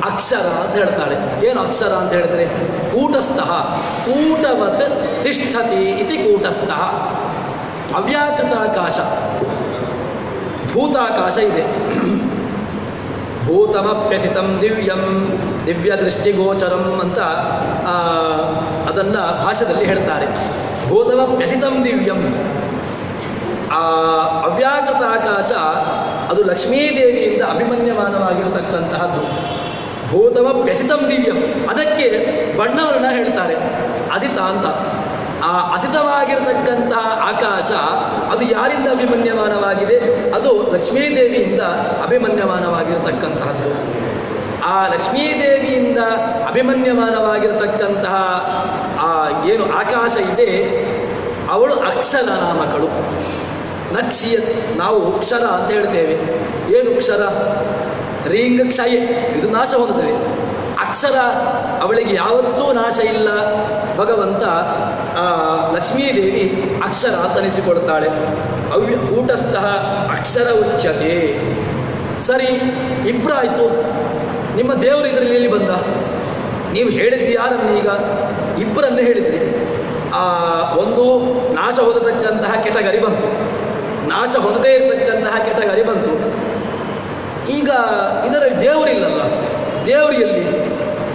ಅಕ್ಷರ ಅಂತ ಹೇಳ್ತಾಳೆ. ಏನು ಅಕ್ಷರ ಅಂತ ಹೇಳಿದ್ರೆ ಕೂಟಸ್ಥಃ, ಕೂಟವತ್ ತಿಷ್ಠತಿ ಇತಿ ಕೂಟಸ್ಥಃ. ಅವ್ಯಾಕೃತಾಕಾಶ, ಭೂತಾಕಾಶ ಇದೆ. ಭೂತಮಪ್ಯಸಿತಂ ದಿವ್ಯಂ ದಿವ್ಯ ದೃಷ್ಟಿಗೋಚರಂ ಅಂತ ಅದನ್ನು ಭಾಷೆಯಲ್ಲಿ ಹೇಳ್ತಾರೆ. ಭೂತಮಪ್ಯಸಿತಂ ದಿವ್ಯಂ. ಆ ಅವ್ಯಾಕೃತ ಆಕಾಶ ಅದು ಲಕ್ಷ್ಮೀದೇವಿಯಿಂದ ಅಭಿಮನ್ಯಮಾನವಾಗಿರತಕ್ಕಂತಹದ್ದು. ಭೂತಮಪ್ಯಸಿತಂ ದಿವ್ಯಂ, ಅದಕ್ಕೆ ಬಣ್ಣವನ್ನು ಹೇಳ್ತಾರೆ ಅಸಿತ ಅಂತ. ಆ ಅಸಿತವಾಗಿರತಕ್ಕಂತಹ ಆಕಾಶ ಅದು ಯಾರಿಂದ ಅಭಿಮನ್ಯಮಾನವಾಗಿದೆ? ಅದು ಲಕ್ಷ್ಮೀದೇವಿಯಿಂದ ಅಭಿಮನ್ಯಮಾನವಾಗಿರತಕ್ಕಂತಹದ್ದು. ಆ ಲಕ್ಷ್ಮೀದೇವಿಯಿಂದ ಅಭಿಮನ್ಯಮಾನವಾಗಿರತಕ್ಕಂತಹ ಆ ಏನು ಆಕಾಶ ಇದೆ ಅವಳು ಅಕ್ಷರ ನಾಮಕಳು. ನಕ್ಷಿಯ ನಾವು ಅಕ್ಷರ ಅಂತ ಹೇಳ್ತೇವೆ. ಏನು ಅಕ್ಷರ? ರೀಂಗ ಕ್ಷಯೆ, ಇದು ನಾಶ ಹೊಂದುತ್ತದೆ. ಅಕ್ಷರ ಅವಳಿಗೆ ಯಾವತ್ತೂ ನಾಶ ಇಲ್ಲ. ಭಗವಂತ ಲಕ್ಷ್ಮೀದೇವಿ ಅಕ್ಷರ ತನಿಸಿಕೊಳ್ತಾಳೆ. ಕೂಟಸ್ಥ ಅಕ್ಷರ ಉಚ್ಯತೆ. ಸರಿ, ಇಬ್ಬರಾಯಿತು. ನಿಮ್ಮ ದೇವರು ಇದರಲ್ಲಿ ಎಲ್ಲಿ ಬಂದ? ನೀವು ಹೇಳಿದ್ದು ಯಾರನ್ನು? ಈಗ ಇಬ್ಬರನ್ನೇ ಹೇಳಿದ್ರಿ. ಒಂದು ನಾಶ ಹೊಂದತಕ್ಕಂತಹ ಕೆಟಗರಿ ಬಂತು, ನಾಶ ಹೊಂದದೇ ಇರತಕ್ಕಂತಹ ಕೆಟಗರಿ ಬಂತು. ಈಗ ಇದರಲ್ಲಿ ದೇವರಿಲ್ಲಲ್ಲ, ದೇವರು ಎಲ್ಲಿ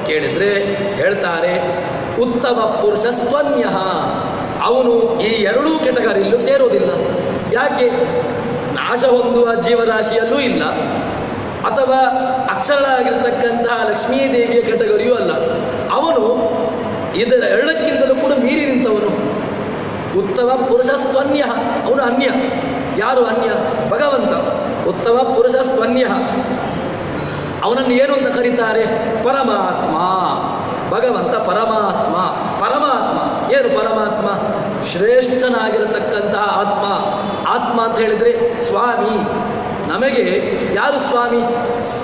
ಕೇಳಿದರೆ ಹೇಳ್ತಾರೆ ಉತ್ತಮ ಪುರುಷ ಸ್ವನ್ಯ. ಅವನು ಈ ಎರಡೂ ಕೆಟಗರಿಯಲ್ಲೂ ಸೇರೋದಿಲ್ಲ. ಯಾಕೆ? ನಾಶ ಹೊಂದುವ ಜೀವರಾಶಿಯಲ್ಲೂ ಇಲ್ಲ, ಅಥವಾ ಅಕ್ಷರಳಾಗಿರ್ತಕ್ಕಂತಹ ಲಕ್ಷ್ಮೀದೇವಿಯ ಕೆಟಗರಿಯೂ ಅಲ್ಲ. ಅವನು ಇದರ ಎರಡಕ್ಕಿಂತಲೂ ಕೂಡ ಮೀರಿ ನಿಂತವನು. ಉತ್ತಮ ಪುರುಷ ಸ್ವನ್ಯ, ಅವನು ಅನ್ಯ. ಯಾರು ಅನ್ಯ? ಭಗವಂತ. ಉತ್ತಮ ಪುರುಷ ಸ್ವನ್ಯ. ಅವನನ್ನು ಏನು ಅಂತ ಕರೀತಾರೆ? ಪರಮಾತ್ಮ. ಭಗವಂತ ಪರಮಾತ್ಮ. ಪರಮಾತ್ಮ ಏನು? ಪರಮಾತ್ಮ ಶ್ರೇಷ್ಠನಾಗಿರತಕ್ಕಂತಹ ಆತ್ಮ. ಆತ್ಮ ಅಂತ ಹೇಳಿದರೆ ಸ್ವಾಮಿ. ನಮಗೆ ಯಾರು ಸ್ವಾಮಿ?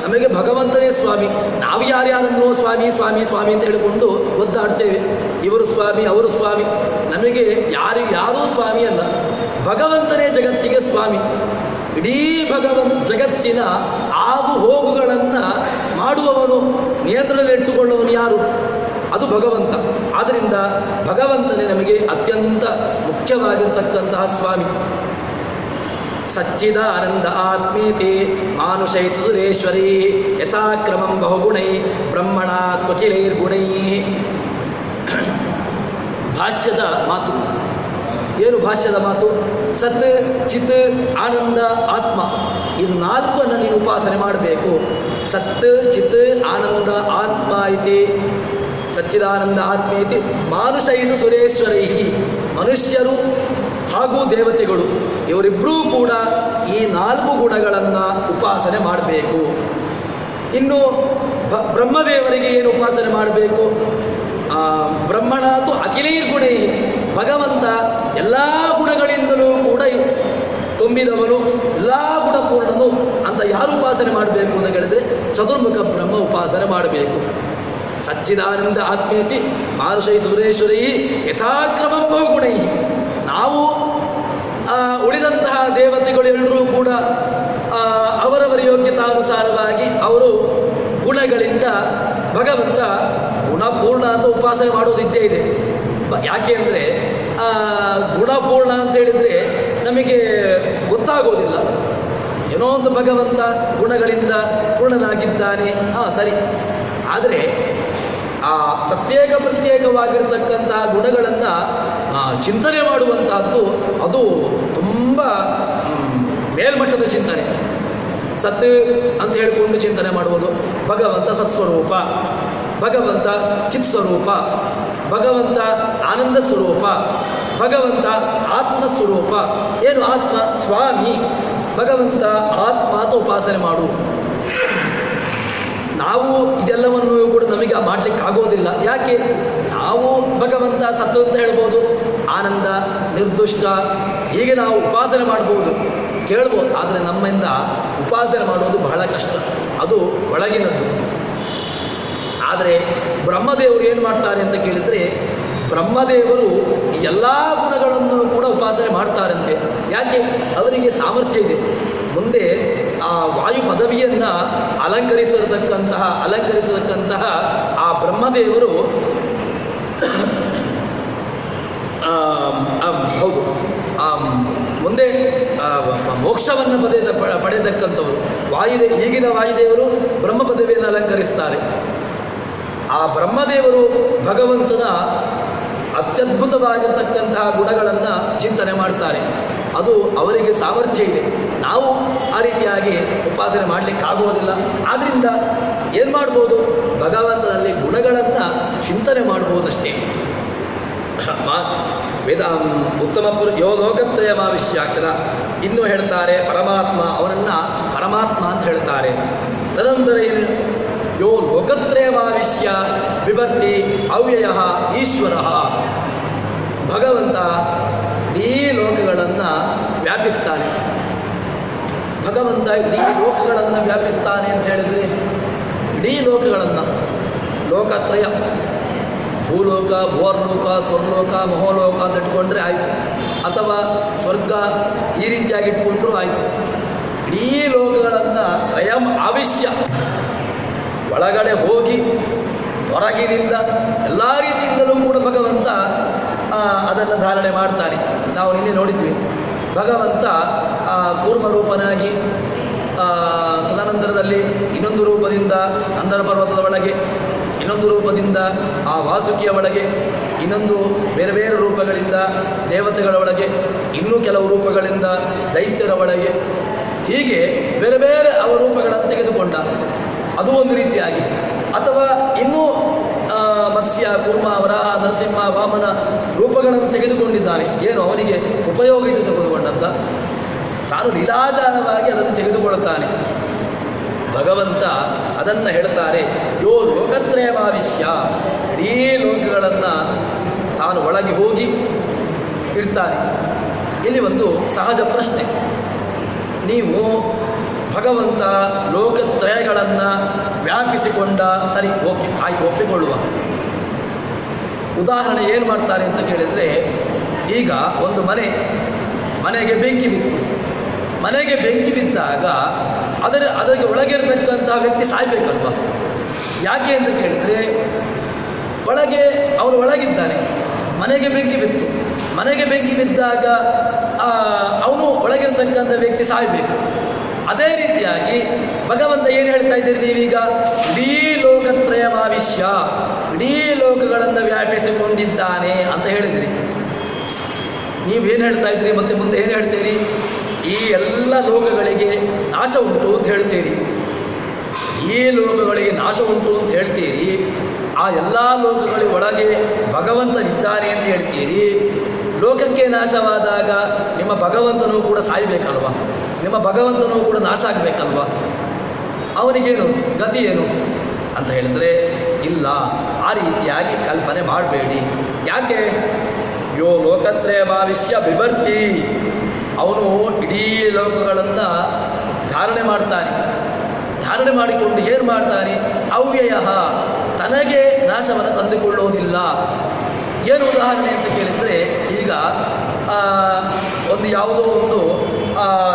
ನಮಗೆ ಭಗವಂತನೇ ಸ್ವಾಮಿ. ನಾವು ಯಾರ್ಯಾರನ್ನೋ ಸ್ವಾಮಿ ಸ್ವಾಮಿ ಸ್ವಾಮಿ ಅಂತ ಹೇಳಿಕೊಂಡು ಒದ್ದಾಡ್ತೇವೆ. ಇವರು ಸ್ವಾಮಿ, ಅವರು ಸ್ವಾಮಿ. ನಮಗೆ ಯಾರೂ ಸ್ವಾಮಿ ಅಲ್ಲ. ಭಗವಂತನೇ ಜಗತ್ತಿಗೆ ಸ್ವಾಮಿ. ಇಡೀ ಜಗತ್ತಿನ ಆಗು ಹೋಗುಗಳನ್ನು ಮಾಡುವವನು, ನಿಯಂತ್ರಣದಲ್ಲಿಟ್ಟುಕೊಳ್ಳುವವನು ಯಾರು? ಅದು ಭಗವಂತ. ಆದ್ದರಿಂದ ಭಗವಂತನೇ ನಮಗೆ ಅತ್ಯಂತ ಮುಖ್ಯವಾಗಿರ್ತಕ್ಕಂತಹ ಸ್ವಾಮಿ. ಸಚ್ಚಿದಾನಂದ ಆತ್ಮೀತಿ ಮಾನುಷೈ ಸುರೇಶ್ವರಿ ಯಥಾಕ್ರಮಂ ಬಹುಗುಣೈ ಬ್ರಹ್ಮಣ ತ್ವಕಿಲೈರ್ಗುಣೈ. ಭಾಷ್ಯದ ಮಾತು ಏನು? ಭಾಷ್ಯದ ಮಾತು ಸತ್, ಚಿತ್, ಆನಂದ, ಆತ್ಮ. ಇದು ನಾಲ್ಕನ್ನು ನೀನು ಉಪಾಸನೆ ಮಾಡಬೇಕು. ಸತ್, ಚಿತ್, ಆನಂದ, ಆತ್ಮ ಐತಿ. ಸಚ್ಚಿದಾನಂದ ಆತ್ಮ ಐತಿ. ಮಾನುಷೈಸು ಸುರೇಶ್ವರೈಹಿ. ಮನುಷ್ಯರು ಹಾಗೂ ದೇವತೆಗಳು ಇವರಿಬ್ಬರೂ ಕೂಡ ಈ ನಾಲ್ಕು ಗುಣಗಳನ್ನು ಉಪಾಸನೆ ಮಾಡಬೇಕು. ಇನ್ನು ಬ್ರಹ್ಮದೇವರಿಗೆ ಏನು ಉಪಾಸನೆ ಮಾಡಬೇಕು? ಬ್ರಹ್ಮಣಾತು ಅಖಿಲೈರ್ಗುಣೈ. ಭಗವಂತ ಎಲ್ಲ ಗುಣಗಳಿಂದಲೂ ಕೂಡ ತುಂಬಿದವನು, ಎಲ್ಲ ಗುಣಪೂರ್ಣನು ಅಂತ ಯಾರು ಉಪಾಸನೆ ಮಾಡಬೇಕು ಅಂತ ಹೇಳಿದರೆ ಚತುರ್ಮುಖ ಬ್ರಹ್ಮ ಉಪಾಸನೆ ಮಾಡಬೇಕು. ಸಚ್ಚಿದಾನಂದ ಆತ್ಮೇತಿ ಮಾನುಷೈ ಸುರೇಶ್ವರೈ ಯಥಾಕ್ರಮಂ ಬಹುಗುಣೈ. ನಾವು ಉಳಿದಂತಹ ದೇವತೆಗಳು ಎಲ್ಲರೂ ಕೂಡ ಅವರವರ ಯೋಗ್ಯತಾನುಸಾರವಾಗಿ ಅವರು ಗುಣಗಳಿಂದ ಭಗವಂತ ಗುಣಪೂರ್ಣ ಅಂತ ಉಪಾಸನೆ ಮಾಡೋದಿದ್ದೇ ಇದೆ. ಯಾಕೆ ಅಂದರೆ ಗುಣಪೂರ್ಣ ಅಂತ ಹೇಳಿದರೆ ನಮಗೆ ಗೊತ್ತಾಗೋದಿಲ್ಲ. ಏನೋ ಒಂದು ಭಗವಂತ ಗುಣಗಳಿಂದ ಪೂರ್ಣನಾಗಿದ್ದಾನೆ, ಸರಿ. ಆದರೆ ಆ ಪ್ರತ್ಯೇಕವಾಗಿರ್ತಕ್ಕಂತಹ ಗುಣಗಳನ್ನು ಚಿಂತನೆ ಮಾಡುವಂತಹದ್ದು ಅದು ತುಂಬ ಮೇಲ್ಮಟ್ಟದ ಚಿಂತನೆ. ಸತ್ ಅಂತ ಹೇಳಿಕೊಂಡು ಚಿಂತನೆ ಮಾಡುವುದು. ಭಗವಂತ ಸತ್ಸ್ವರೂಪ, ಭಗವಂತ ಚಿತ್ಸ್ವರೂಪ, ಭಗವಂತ ಆನಂದ ಸ್ವರೂಪ, ಭಗವಂತ ಆತ್ಮಸ್ವರೂಪ. ಏನು ಆತ್ಮ? ಸ್ವಾಮಿ. ಭಗವಂತ ಆತ್ಮ ಅಂತ ಉಪಾಸನೆ ಮಾಡು. ನಾವು ಇದೆಲ್ಲವನ್ನು ಕೂಡ ನಮಗೆ ಮಾಡಲಿಕ್ಕೆ ಆಗೋದಿಲ್ಲ. ಯಾಕೆ? ನಾವು ಭಗವಂತ ಸತ್ತು ಅಂತ ಹೇಳ್ಬೋದು, ಆನಂದ, ನಿರ್ದುಷ್ಟ, ಹೀಗೆ ನಾವು ಉಪಾಸನೆ ಮಾಡ್ಬೋದು, ಕೇಳ್ಬೋದು. ಆದರೆ ನಮ್ಮಿಂದ ಉಪಾಸನೆ ಮಾಡೋದು ಬಹಳ ಕಷ್ಟ, ಅದು ಒಳಗಿನದ್ದು. ಆದರೆ ಬ್ರಹ್ಮದೇವರು ಏನು ಮಾಡ್ತಾರೆ ಅಂತ ಕೇಳಿದರೆ, ಬ್ರಹ್ಮದೇವರು ಎಲ್ಲ ಗುಣಗಳನ್ನು ಕೂಡ ಉಪಾಸನೆ ಮಾಡ್ತಾರಂತೆ. ಯಾಕೆ? ಅವರಿಗೆ ಸಾಮರ್ಥ್ಯ ಇದೆ. ಮುಂದೆ ಆ ವಾಯು ಪದವಿಯನ್ನು ಅಲಂಕರಿಸತಕ್ಕಂತಹ ಆ ಬ್ರಹ್ಮದೇವರು ಹೌದು ಮುಂದೆ ಮೋಕ್ಷವನ್ನು ಪಡೆಯತಕ್ಕಂಥವರು ಈಗಿನ ವಾಯುದೇವರು ಬ್ರಹ್ಮ ಪದವಿಯನ್ನು ಅಲಂಕರಿಸ್ತಾರೆ. ಆ ಬ್ರಹ್ಮದೇವರು ಭಗವಂತನ ಅತ್ಯದ್ಭುತವಾಗಿರ್ತಕ್ಕಂತಹ ಗುಣಗಳನ್ನು ಚಿಂತನೆ ಮಾಡ್ತಾರೆ. ಅದು ಅವರಿಗೆ ಸಾಮರ್ಥ್ಯ ಇದೆ. ನಾವು ಆ ರೀತಿಯಾಗಿ ಉಪಾಸನೆ ಮಾಡಲಿಕ್ಕಾಗುವುದಿಲ್ಲ. ಆದ್ದರಿಂದ ಏನು ಮಾಡ್ಬೋದು? ಭಗವಂತನಲ್ಲಿ ಗುಣಗಳನ್ನು ಚಿಂತನೆ ಮಾಡ್ಬೋದಷ್ಟೇ. ಉತ್ತಮ ಲೋಕತ್ರಯಮಾವಿಶ್ಯಾಕ್ಷರ. ಇನ್ನೂ ಹೇಳ್ತಾರೆ ಪರಮಾತ್ಮ, ಅವನನ್ನು ಪರಮಾತ್ಮ ಅಂತ ಹೇಳ್ತಾರೆ. ತದನಂತರ ಏನು? ಯೋ ಲೋಕತ್ರಯಮಾವಿಶ್ಯ ಬಿಭರ್ತಿ ಅವ್ಯಯ ಈಶ್ವರ. ಭಗವಂತ ಈ ಲೋಕಗಳನ್ನು ವ್ಯಾಪಿಸ್ತಾನೆ. ಭಗವಂತ ಇಡೀ ಲೋಕಗಳನ್ನು ವ್ಯಾಪಿಸ್ತಾನೆ ಅಂತ ಹೇಳಿದರೆ ಇಡೀ ಲೋಕಗಳನ್ನು, ಲೋಕತ್ರಯ, ಭೂಲೋಕ, ಭೋರ್ಲೋಕ, ಸ್ವರ್ಲೋಕ, ಮಹೋಲೋಕ ಅಂತ ಇಟ್ಕೊಂಡ್ರೆ ಆಯಿತು, ಅಥವಾ ಸ್ವರ್ಗ ಈ ರೀತಿಯಾಗಿ ಇಟ್ಕೊಂಡ್ರೂ ಆಯಿತು. ಇಡೀ ಲೋಕಗಳನ್ನು ಸ್ವಯಂ ಆವಿಶ್ಯ ಒಳಗಡೆ ಹೋಗಿ ಹೊರಗಿನಿಂದ ಎಲ್ಲ ರೀತಿಯಿಂದಲೂ ಕೂಡ ಭಗವಂತ ಅದನ್ನು ಧಾರಣೆ ಮಾಡ್ತಾನೆ. ನಾವು ನಿನ್ನೆ ನೋಡಿದ್ವಿ, ಭಗವಂತ ಕೂರ್ಮರೂಪನಾಗಿ ತದನಂತರದಲ್ಲಿ ಇನ್ನೊಂದು ರೂಪದಿಂದ ಅಂಧರ ಪರ್ವತದ ಒಳಗೆ, ಇನ್ನೊಂದು ರೂಪದಿಂದ ಆ ವಾಸುಕಿಯ ಒಳಗೆ, ಇನ್ನೊಂದು ಬೇರೆ ಬೇರೆ ರೂಪಗಳಿಂದ ದೇವತೆಗಳ ಒಳಗೆ, ಇನ್ನೂ ಕೆಲವು ರೂಪಗಳಿಂದ ದೈತ್ಯರ ಒಳಗೆ, ಹೀಗೆ ಬೇರೆ ಬೇರೆ ಅವ ರೂಪಗಳನ್ನು ತೆಗೆದುಕೊಂಡ. ಅದು ಒಂದು ರೀತಿಯಾಗಿ. ಅಥವಾ ಇನ್ನೂ ಮತ್ಸ್ಯ, ಕೂರ್ಮ, ವರಾಹ, ನರಸಿಂಹ, ವಾಮನ ರೂಪಗಳನ್ನು ತೆಗೆದುಕೊಂಡಿದ್ದಾನೆ. ಏನು ಅವನಿಗೆ ಉಪಯೋಗದಿಂದ ತೆಗೆದುಕೊಂಡಂತ, ತಾನು ಲೀಲಾಜಾಲವಾಗಿ ಅದನ್ನು ತೆಗೆದುಕೊಳ್ಳುತ್ತಾನೆ. ಭಗವಂತ ಅದನ್ನು ಹೇಳ್ತಾರೆ, ಯೋ ಲೋಕತ್ರಯಮಾವಿಶ್ಯ, ಇಡೀ ಲೋಕಗಳನ್ನು ತಾನು ಒಳಗೆ ಹೋಗಿ ಇಡ್ತಾನೆ. ಇಲ್ಲಿ ಒಂದು ಸಹಜ ಪ್ರಶ್ನೆ, ನೀವು ಭಗವಂತ ಲೋಕತ್ರಯಗಳನ್ನು ವ್ಯಾಪಿಸಿಕೊಂಡ, ಸರಿ, ಓಕೆ, ಆಯ್ತು, ಒಪ್ಪಿಕೊಳ್ಳುವ. ಉದಾಹರಣೆ ಏನು ಮಾಡ್ತಾರೆ ಅಂತ ಕೇಳಿದರೆ, ಈಗ ಒಂದು ಮನೆಗೆ ಬೆಂಕಿ ಬಿತ್ತು. ಮನೆಗೆ ಬೆಂಕಿ ಬಿದ್ದಾಗ ಅದಕ್ಕೆ ಒಳಗಿರತಕ್ಕಂತಹ ವ್ಯಕ್ತಿ ಸಾಯ್ಬೇಕಲ್ವ? ಯಾಕೆ ಅಂತ ಕೇಳಿದರೆ, ಅವನು ಒಳಗಿದ್ದಾನೆ, ಮನೆಗೆ ಬೆಂಕಿ ಬಿತ್ತು. ಮನೆಗೆ ಬೆಂಕಿ ಬಿದ್ದಾಗ ಅವನು ಒಳಗಿರತಕ್ಕಂಥ ವ್ಯಕ್ತಿ ಸಾಯಬೇಕು. ಅದೇ ರೀತಿಯಾಗಿ ಭಗವಂತ ಏನು ಹೇಳ್ತಾ ಇದ್ದೀರಿ ನೀವೀಗ? ಇಡೀ ಲೋಕತ್ರಯಮಾವಿಶ್ಯ, ಇಡೀ ಲೋಕಗಳನ್ನು ವ್ಯಾಪಿಸಿಕೊಂಡಿದ್ದಾನೆ ಅಂತ ಹೇಳಿದ್ರಿ. ನೀವೇನು ಹೇಳ್ತಾ ಇದ್ರಿ? ಮತ್ತೆ ಮುಂದೆ ಏನು ಹೇಳ್ತೀರಿ? ಈ ಎಲ್ಲ ಲೋಕಗಳಿಗೆ ನಾಶ ಉಂಟು ಅಂತ ಹೇಳ್ತೀರಿ. ಈ ಲೋಕಗಳಿಗೆ ನಾಶ ಉಂಟು ಅಂತ ಹೇಳ್ತೀರಿ. ಆ ಎಲ್ಲ ಲೋಕಗಳ ಒಳಗೆ ಭಗವಂತನಿದ್ದಾನೆ ಅಂತ ಹೇಳ್ತೀರಿ. ಲೋಕಕ್ಕೆ ನಾಶವಾದಾಗ ನಿಮ್ಮ ಭಗವಂತನೂ ಕೂಡ ಸಾಯಬೇಕಲ್ವ? ನಿಮ್ಮ ಭಗವಂತನೂ ಕೂಡ ನಾಶ ಆಗಬೇಕಲ್ವ? ಅವನಿಗೇನು ಗತಿ ಏನು ಅಂತ ಹೇಳಿದರೆ, ಇಲ್ಲ, ಆ ರೀತಿಯಾಗಿ ಕಲ್ಪನೆ ಮಾಡಬೇಡಿ. ಯಾಕೆ? ಯೋ ಲೋಕತ್ರಯಮಾವಿಶ್ಯ ಬಿಭರ್ತಿ, ಅವನು ಇಡೀ ಲೋಕಗಳನ್ನು ಧಾರಣೆ ಮಾಡ್ತಾನೆ. ಧಾರಣೆ ಮಾಡಿಕೊಂಡು ಏನು ಮಾಡ್ತಾನೆ? ಅವ್ಯಯ, ತನಗೆ ನಾಶವನ್ನು ತಂದುಕೊಳ್ಳುವುದಿಲ್ಲ. ಏನು ಉದಾಹರಣೆ ಅಂತ ಕೇಳಿದರೆ, ಈಗ ಒಂದು ಯಾವುದೋ ಒಂದು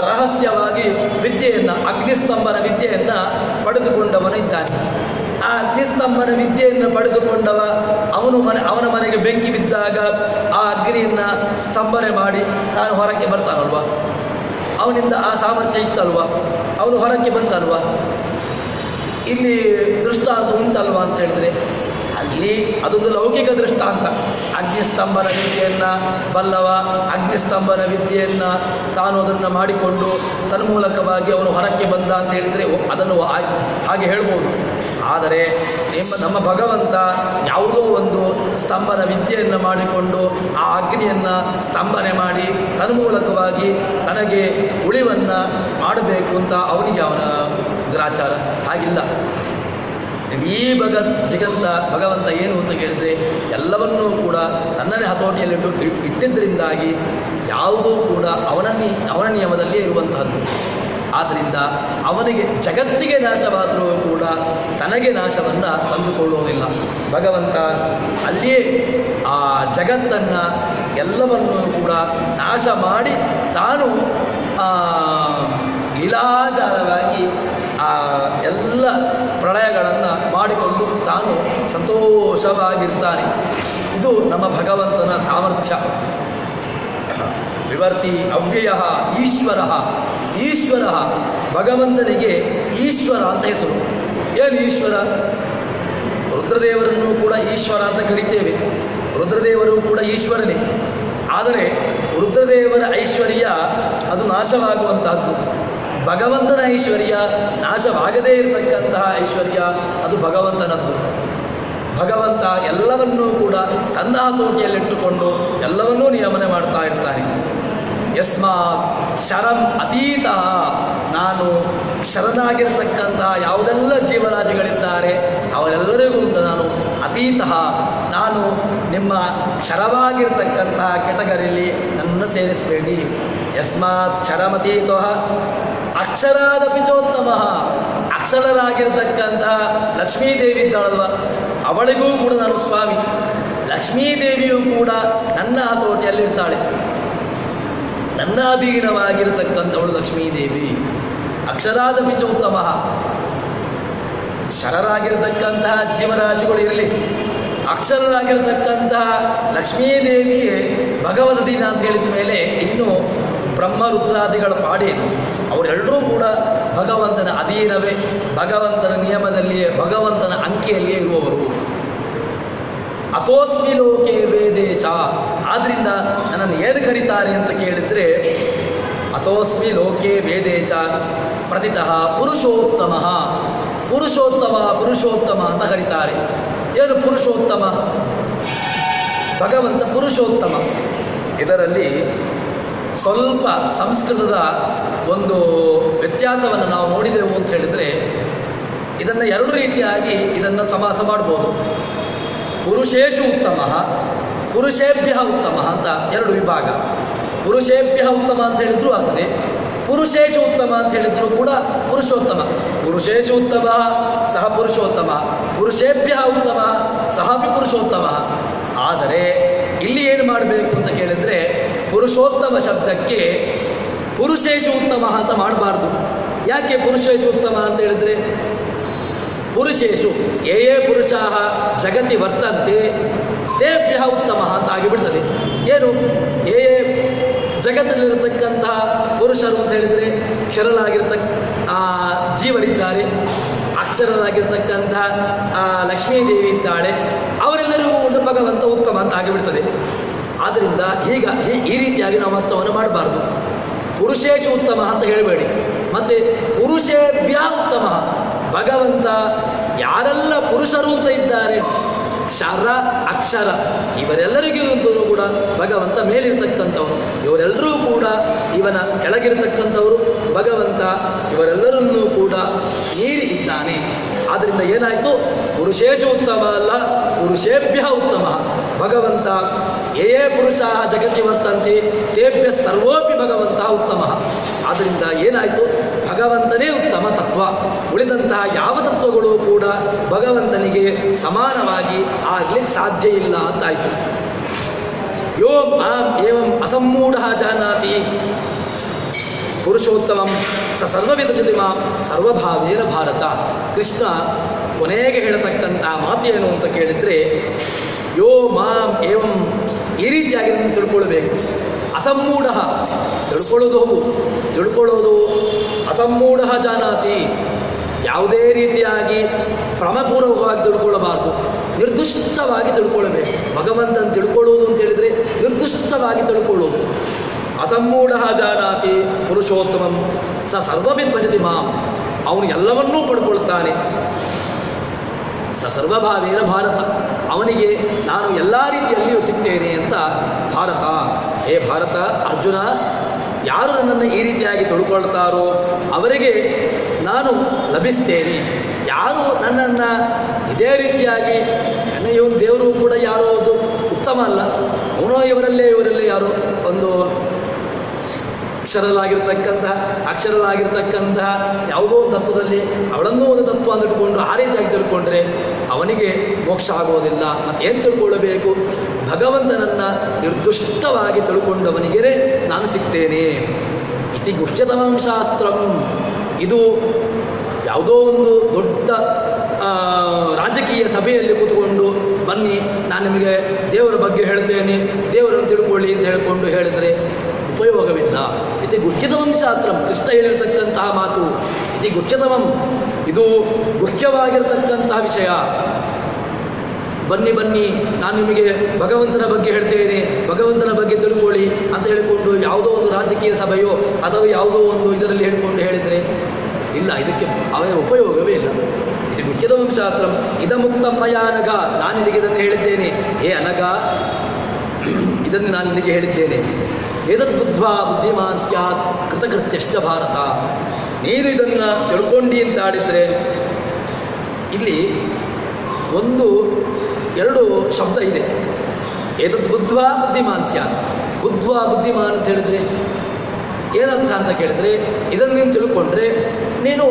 ರಹಸ್ಯವಾಗಿ ವಿದ್ಯೆಯನ್ನು, ಅಗ್ನಿಸ್ತಂಭನ ವಿದ್ಯೆಯನ್ನು ಪಡೆದುಕೊಂಡವನಿದ್ದಾನೆ. ಆ ಅಗ್ನಿಸ್ತಂಭನ ವಿದ್ಯೆಯನ್ನು ಪಡೆದುಕೊಂಡವ ಅವನ ಮನೆಗೆ ಬೆಂಕಿ ಬಿದ್ದಾಗ ಆ ಅಗ್ನಿಯನ್ನು ಸ್ತಂಭನೆ ಮಾಡಿ ತಾನು ಹೊರಕ್ಕೆ ಬರ್ತಾನಲ್ವ? ಅವನಿಂದ ಆ ಸಾಮರ್ಥ್ಯ ಇತ್ತಲ್ವ? ಅವನು ಹೊರಕ್ಕೆ ಬಂದಲ್ವ? ಇಲ್ಲಿ ದೃಷ್ಟಾಂತ ಉಂಟಲ್ವ ಅಂತ ಹೇಳಿದರೆ, ಅಲ್ಲಿ ಅದೊಂದು ಲೌಕಿಕ ದೃಷ್ಟಾಂತ. ಅಗ್ನಿಸ್ತಂಭನ ವಿದ್ಯೆಯನ್ನು ಬಲ್ಲವ, ಅಗ್ನಿಸ್ತಂಭನ ವಿದ್ಯೆಯನ್ನು ತಾನು ಅದನ್ನು ಮಾಡಿಕೊಂಡು ತನ್ಮೂಲಕವಾಗಿ ಅವನು ಹೊರಕ್ಕೆ ಬಂದ ಅಂತ ಹೇಳಿದರೆ ಅದನ್ನು ಆಯಿತು, ಹಾಗೆ ಹೇಳ್ಬೋದು. ಆದರೆ ನಮ್ಮ ಭಗವಂತ ಯಾವುದೋ ಒಂದು ಸ್ತಂಭನ ವಿದ್ಯೆಯನ್ನು ಮಾಡಿಕೊಂಡು ಆ ಅಗ್ನಿಯನ್ನು ಸ್ತಂಭನೆ ಮಾಡಿ ತನ್ಮೂಲಕವಾಗಿ ತನಗೆ ಉಳಿವನ್ನು ಮಾಡಬೇಕು ಅಂತ ಅವನಿಗೆ ಅವನ ಗ್ರಾಚಾರ. ಹಾಗಿಲ್ಲ. ಇಡೀ ಭಗವಂತ ಏನು ಅಂತ ಕೇಳಿದರೆ, ಎಲ್ಲವನ್ನೂ ಕೂಡ ತನ್ನನ್ನೇ ಹತೋಟಿಯಲ್ಲಿ ಇಟ್ಟಿದ್ದರಿಂದಾಗಿ ಯಾವುದೂ ಕೂಡ ಅವನ ನಿಯಮದಲ್ಲೇ ಇರುವಂತಹದ್ದು. ಆದ್ದರಿಂದ ಅವನಿಗೆ ಜಗತ್ತಿಗೆ ನಾಶವಾದರೂ ಕೂಡ ತನಗೆ ನಾಶವನ್ನು ತಂದುಕೊಳ್ಳುವುದಿಲ್ಲ. ಭಗವಂತ ಅಲ್ಲಿಯೇ ಆ ಜಗತ್ತನ್ನು ಎಲ್ಲವನ್ನೂ ಕೂಡ ನಾಶ ಮಾಡಿ ತಾನು ಲೀಲಾಜಾಲವಾಗಿ ಆ ಎಲ್ಲ ಪ್ರಳಯಗಳನ್ನು ಮಾಡಿಕೊಂಡು ತಾನು ಸಂತೋಷವಾಗಿರ್ತಾನೆ. ಇದು ನಮ್ಮ ಭಗವಂತನ ಸಾಮರ್ಥ್ಯ. ವಿವರ್ತಿ ಅವ್ಯಯ ಈಶ್ವರ ಭಗವಂತನಿಗೆ ಈಶ್ವರ ಅಂತ ಹೆಸರು. ಏನು ಈಶ್ವರ? ರುದ್ರದೇವರನ್ನು ಕೂಡ ಈಶ್ವರ ಅಂತ ಕರಿತೇವೆ. ರುದ್ರದೇವರು ಕೂಡ ಈಶ್ವರನೇ. ಆದರೆ ರುದ್ರದೇವರ ಐಶ್ವರ್ಯ ಅದು ನಾಶವಾಗುವಂತಹದ್ದು. ಭಗವಂತನ ಐಶ್ವರ್ಯ ನಾಶವಾಗದೇ ಇರತಕ್ಕಂತಹ ಐಶ್ವರ್ಯ ಅದು ಭಗವಂತನದ್ದು. ಭಗವಂತ ಎಲ್ಲವನ್ನೂ ಕೂಡ ತನ್ನ ಹತೋಟಿಯಲ್ಲಿಟ್ಟುಕೊಂಡು ಎಲ್ಲವನ್ನೂ ನಿಯಮನೆ ಮಾಡ್ತಾ ಇರ್ತಾನೆ. ಯಸ್ಮಾತ್ ಶರಂ ಅತೀತ, ನಾನು ಶರಣಾಗಿರ್ತಕ್ಕಂತಹ ಯಾವುದೆಲ್ಲ ಜೀವರಾಶಿಗಳಿದ್ದಾರೆ ಅವರೆಲ್ಲರಿಗೂ ನಾನು ಅತೀತ, ನಾನು ನಿಮ್ಮ ಕ್ಷರವಾಗಿರ್ತಕ್ಕಂತಹ ಕೆಟಗರಿಯಲ್ಲಿ ನನ್ನನ್ನು ಸೇರಿಸಬೇಡಿ. ಯಸ್ಮಾತ್ ಕ್ಷರಮತೀತಃ ಅಕ್ಷರಾದಪಿ ಚೋತ್ತಮ, ಅಕ್ಷರರಾಗಿರ್ತಕ್ಕಂತಹ ಲಕ್ಷ್ಮೀದೇವಿ ಇದ್ದಾಳಲ್ವ, ಅವಳಿಗೂ ಕೂಡ ನಾನು ಸ್ವಾಮಿ. ಲಕ್ಷ್ಮೀದೇವಿಯೂ ಕೂಡ ನನ್ನ ಹತೋಟಿಯಲ್ಲಿರ್ತಾಳೆ. ನನ್ನ ಅಧೀನವಾಗಿರತಕ್ಕಂಥವಳು ಲಕ್ಷ್ಮೀದೇವಿ. ಅಕ್ಷರಾದಪಿ ಚೋತ್ತಮ, ಶರರಾಗಿರತಕ್ಕಂತಹ ಜೀವರಾಶಿಗಳು ಇರಲಿ, ಅಕ್ಷರರಾಗಿರತಕ್ಕಂತಹ ಲಕ್ಷ್ಮೀದೇವಿಯೇ ಭಗವದ್ ಅಧೀನ ಅಂತ ಹೇಳಿದ ಮೇಲೆ ಇನ್ನು ಬ್ರಹ್ಮ ರುದ್ರಾದಿಗಳ ಪಾಡೇನು? ಅವರೆಲ್ಲರೂ ಕೂಡ ಭಗವಂತನ ಅಧೀನವೇ, ಭಗವಂತನ ನಿಯಮದಲ್ಲಿಯೇ, ಭಗವಂತನ ಅಂಕೆಯಲ್ಲಿಯೇ ಇರುವವರು. ಅಥೋಸ್ಮಿ ಲೋಕೆ ವೇದೇಚ, ಆದ್ರಿಂದ ನನ್ನನ್ನು ಏನು ಕರೀತಾರೆ ಅಂತ ಕೇಳಿದರೆ ಅಥೋಸ್ಮಿ ಲೋಕೆ ವೇದೇಚ ಪ್ರತಿತಃ ಪುರುಷೋತ್ತಮ, ಪುರುಷೋತ್ತಮ ಪುರುಷೋತ್ತಮ ಅಂತ ಕರೀತಾರೆ. ಏನು ಪುರುಷೋತ್ತಮ? ಭಗವಂತ ಪುರುಷೋತ್ತಮ. ಇದರಲ್ಲಿ ಸ್ವಲ್ಪ ಸಂಸ್ಕೃತದ ಒಂದು ವ್ಯತ್ಯಾಸವನ್ನು ನಾವು ನೋಡಿದೆವು ಅಂತ ಹೇಳಿದರೆ, ಇದನ್ನು ಎರಡು ರೀತಿಯಾಗಿ ಇದನ್ನು ಸಮಾಸ ಮಾಡ್ಬೋದು. ಪುರುಷೇಷು ಉತ್ತಮ, ಪುರುಷೇಭ್ಯ ಉತ್ತಮ ಅಂತ ಎರಡು ವಿಭಾಗ. ಪುರುಷೇಭ್ಯ ಉತ್ತಮ ಅಂತ ಹೇಳಿದ್ರು ಆಗ್ತದೆ, ಪುರುಷೇಷು ಉತ್ತಮ ಅಂತ ಹೇಳಿದ್ರು ಕೂಡ ಪುರುಷೋತ್ತಮ. ಪುರುಷೇಷು ಉತ್ತಮ ಸಹ ಪುರುಷೋತ್ತಮ, ಪುರುಷೇಭ್ಯ ಉತ್ತಮ ಸಹಪಿ ಪುರುಷೋತ್ತಮ. ಆದರೆ ಇಲ್ಲಿ ಏನು ಮಾಡಬೇಕು ಅಂತ ಕೇಳಿದರೆ, ಪುರುಷೋತ್ತಮ ಶಬ್ದಕ್ಕೆ ಪುರುಷೇಷು ಉತ್ತಮ ಅಂತ ಮಾಡಬಾರ್ದು. ಯಾಕೆ ಪುರುಷೇಷು ಉತ್ತಮ ಅಂತ ಹೇಳಿದರೆ, ಪುರುಷೇಷು ಯೇ ಯೇ ಪುರುಷಾ ಜಗತಿ ವರ್ತಂತೆ ತೇಭ್ಯ ಉತ್ತಮ ಅಂತ ಆಗಿಬಿಡ್ತದೆ. ಏನು ಯೇ ಯೇ ಜಗತ್ತಲ್ಲಿರತಕ್ಕಂತಹ ಪುರುಷರು ಅಂತ ಹೇಳಿದರೆ, ಜೀವರಿದ್ದಾರೆ, ಅಕ್ಷರರಾಗಿರ್ತಕ್ಕಂತಹ ಲಕ್ಷ್ಮೀದೇವಿ ಇದ್ದಾಳೆ, ಅವರೆಲ್ಲರಿಗೂ ಒಂದು ಭಗವಂತ ಉತ್ತಮ ಅಂತ ಆಗಿಬಿಡ್ತದೆ. ಆದ್ದರಿಂದ ಈ ರೀತಿಯಾಗಿ ನಾವು ಅರ್ಥವನ್ನು ಮಾಡಬಾರ್ದು. ಪುರುಷೇಶು ಉತ್ತಮ ಅಂತ ಹೇಳಬೇಡಿ. ಮತ್ತು ಪುರುಷೇಭ್ಯ ಉತ್ತಮ, ಭಗವಂತ ಯಾರೆಲ್ಲ ಪುರುಷರು ಅಂತ ಇದ್ದಾರೆ, ಕ್ಷರ ಅಕ್ಷರ ಇವರೆಲ್ಲರಿಗಿಂತೂ ಕೂಡ ಭಗವಂತ ಮೇಲಿರ್ತಕ್ಕಂಥವರು, ಇವರೆಲ್ಲರೂ ಕೂಡ ಇವನ ಕೆಳಗಿರತಕ್ಕಂಥವರು. ಭಗವಂತ ಇವರೆಲ್ಲರನ್ನೂ ಕೂಡ ಮೀರಿ ಇದ್ದಾನೆ. ಆದ್ದರಿಂದ ಏನಾಯಿತು? ಪುರುಷೇಶು ಉತ್ತಮ ಅಲ್ಲ, ಪುರುಷೇಭ್ಯ ಉತ್ತಮ. ಭಗವಂತ ಯೇ ಯೇ ಪುರುಷ ಜಗತಿ ವರ್ತಂತೆ ತೇಭ್ಯ ಸರ್ವೋಪಿ ಭಗವಂತ ಉತ್ತಮ. ಆದ್ದರಿಂದ ಏನಾಯಿತು? ಭಗವಂತನೇ ಉತ್ತಮ ತತ್ವ. ಉಳಿದಂತಹ ಯಾವ ತತ್ವಗಳು ಕೂಡ ಭಗವಂತನಿಗೆ ಸಮಾನವಾಗಿ ಆಗಲಿಕ್ಕೆ ಸಾಧ್ಯ ಇಲ್ಲ ಅಂತಾಯಿತು. ಯೋಂ ಆಂ ಏವಂ ಅಸಮ್ಮೂಢ ಜಾನಾತಿ ಪುರುಷೋತ್ತಮಂ ಸ ಸರ್ವವಿಧವಿಧಿ ಮಾಂ ಸರ್ವಭಾವೇನ ಭಾರತ. ಕೃಷ್ಣ ಕೊನೆಗೆ ಹೇಳತಕ್ಕಂತಹ ಮಾತು ಏನು ಅಂತ ಕೇಳಿದರೆ, ಯೋ ಮಾಂ ಏವಂ, ಈ ರೀತಿಯಾಗಿ ತಿಳ್ಕೊಳ್ಬೇಕು. ಅಸಮ್ಮೂಢ ತಿಳ್ಕೊಳ್ಳೋದು ಅಸಮ್ಮೂಢ ಜಾನಾತಿ, ಯಾವುದೇ ರೀತಿಯಾಗಿ ಭ್ರಮಪೂರ್ವಕವಾಗಿ ತಿಳ್ಕೊಳ್ಳಬಾರ್ದು, ನಿರ್ದುಷ್ಟವಾಗಿ ತಿಳ್ಕೊಳ್ಬೇಕು. ಭಗವಂತನ ತಿಳ್ಕೊಳ್ಳೋದು ಅಂತ ಹೇಳಿದರೆ ನಿರ್ದುಷ್ಟವಾಗಿ ತಿಳ್ಕೊಳ್ಳೋದು. ಅಸಮ್ಮೂಢ ಜಾನಾತಿ ಪುರುಷೋತ್ತಮಂ ಸ ಸರ್ವವಿದ್ ಭಜತಿ ಮಾಂ, ಅವನು ಎಲ್ಲವನ್ನೂ ಪಡ್ಕೊಳ್ತಾನೆ. ಸ ಸರ್ವಭಾವೇನ ಭಾರತ, ಅವನಿಗೆ ನಾನು ಎಲ್ಲ ರೀತಿಯಲ್ಲಿಯೂ ಸಿಗ್ತೇನೆ ಅಂತ ಭಾರತ. ಹೇ ಭಾರತ, ಅರ್ಜುನ, ಯಾರು ನನ್ನನ್ನು ಈ ರೀತಿಯಾಗಿ ತಿಳ್ಕೊಳ್ತಾರೋ ಅವರಿಗೆ ನಾನು ಲಭಿಸ್ತೇನೆ. ಯಾರು ನನ್ನನ್ನು ಇದೇ ರೀತಿಯಾಗಿ, ನನ್ನ ಇವನು ದೇವರು ಕೂಡ ಯಾರೋ ಅದು ಉತ್ತಮ ಅಲ್ಲ, ಅವನೋ ಇವರಲ್ಲೇ ಯಾರೋ ಒಂದು ಅಕ್ಷರಲಾಗಿರ್ತಕ್ಕಂತಹ ಯಾವುದೋ ಒಂದು ತತ್ವದಲ್ಲಿ ಅವಳನ್ನೂ ಒಂದು ತತ್ವ ಅಂತ ಇಟ್ಕೊಂಡು ಆ ರೀತಿಯಾಗಿ ತಿಳ್ಕೊಂಡ್ರೆ ಅವನಿಗೆ ಮೋಕ್ಷ ಆಗೋದಿಲ್ಲ. ಮತ್ತೇನು ತಿಳ್ಕೊಳ್ಳಬೇಕು? ಭಗವಂತನನ್ನು ನಿರ್ದುಷ್ಟವಾಗಿ ತಿಳ್ಕೊಂಡವನಿಗೆ ನಾನು ಸಿಗ್ತೇನೆ. ಇತಿ ಗುಹ್ಯತಮಂ ಶಾಸ್ತ್ರಂ. ಇದು ಯಾವುದೋ ಒಂದು ದೊಡ್ಡ ರಾಜಕೀಯ ಸಭೆಯಲ್ಲಿ ಕೂತ್ಕೊಂಡು ಬನ್ನಿ ನಾನು ನಿಮಗೆ ದೇವರ ಬಗ್ಗೆ ಹೇಳ್ತೇನೆ, ದೇವರನ್ನು ತಿಳ್ಕೊಳ್ಳಿ ಅಂತ ಹೇಳಿಕೊಂಡು ಹೇಳಿದರೆ ಉಪಯೋಗವಿಲ್ಲ. ಇತಿ ಗುಹ್ಯತಮಂ ಶಾಸ್ತ್ರಂ, ಕೃಷ್ಣ ಹೇಳಿರ್ತಕ್ಕಂತಹ ಮಾತು ಇತಿ ಗುಹ್ಯತಮಂ, ಇದು ಗುಹ್ಯವಾಗಿರತಕ್ಕಂತಹ ವಿಷಯ. ಬನ್ನಿ ನಾನು ನಿಮಗೆ ಭಗವಂತನ ಬಗ್ಗೆ ಹೇಳ್ತೇನೆ, ಭಗವಂತನ ಬಗ್ಗೆ ತಿಳ್ಕೊಳ್ಳಿ ಅಂತ ಹೇಳಿಕೊಂಡು ಯಾವುದೋ ಒಂದು ರಾಜಕೀಯ ಸಭೆಯೋ ಅಥವಾ ಯಾವುದೋ ಒಂದು ಇದರಲ್ಲಿ ಹೇಳಿಕೊಂಡು ಹೇಳಿದರೆ ಇಲ್ಲ, ಇದಕ್ಕೆ ಅವನ ಉಪಯೋಗವೇ ಇಲ್ಲ. ಇದು ಗುಹ್ಯತಮಂ ಶಾಸ್ತ್ರಂ ಇದ ಮುಕ್ತಂ ಮಯ ಅನಗ, ನಾನು ನಿನಗೆ ಇದನ್ನು ಹೇಳಿದ್ದೇನೆ. ಹೇ ಅನಗ, ಇದನ್ನು ನಾನು ನಿನಗೆ ಹೇಳಿದ್ದೇನೆ. ಏತದ್ ಬುದ್ಧ್ವಾ ಬುದ್ಧಿಮಾನ್ ಸ್ಯಾತ್ ಕೃತಕೃತ್ಯಶ್ಚ ಭಾರತ. ನೀನು ಇದನ್ನು ತಿಳ್ಕೊಂಡಿ ಅಂತ ಆಡಿದರೆ, ಇಲ್ಲಿ ಎರಡು ಶಬ್ದ ಇದೆ. ಏತದ್ ಬುದ್ಧ್ವಾ ಬುದ್ಧಿಮಾನ್ ಸ್ಯಾತ್. ಬುದ್ಧ್ವಾ ಬುದ್ಧಿಮಾನ್ ಅಂತ ಹೇಳಿದರೆ ಏನರ್ಥ ಅಂತ ಕೇಳಿದರೆ, ಇದನ್ನು ನೀನು ತಿಳ್ಕೊಂಡ್ರೆ ನೀನು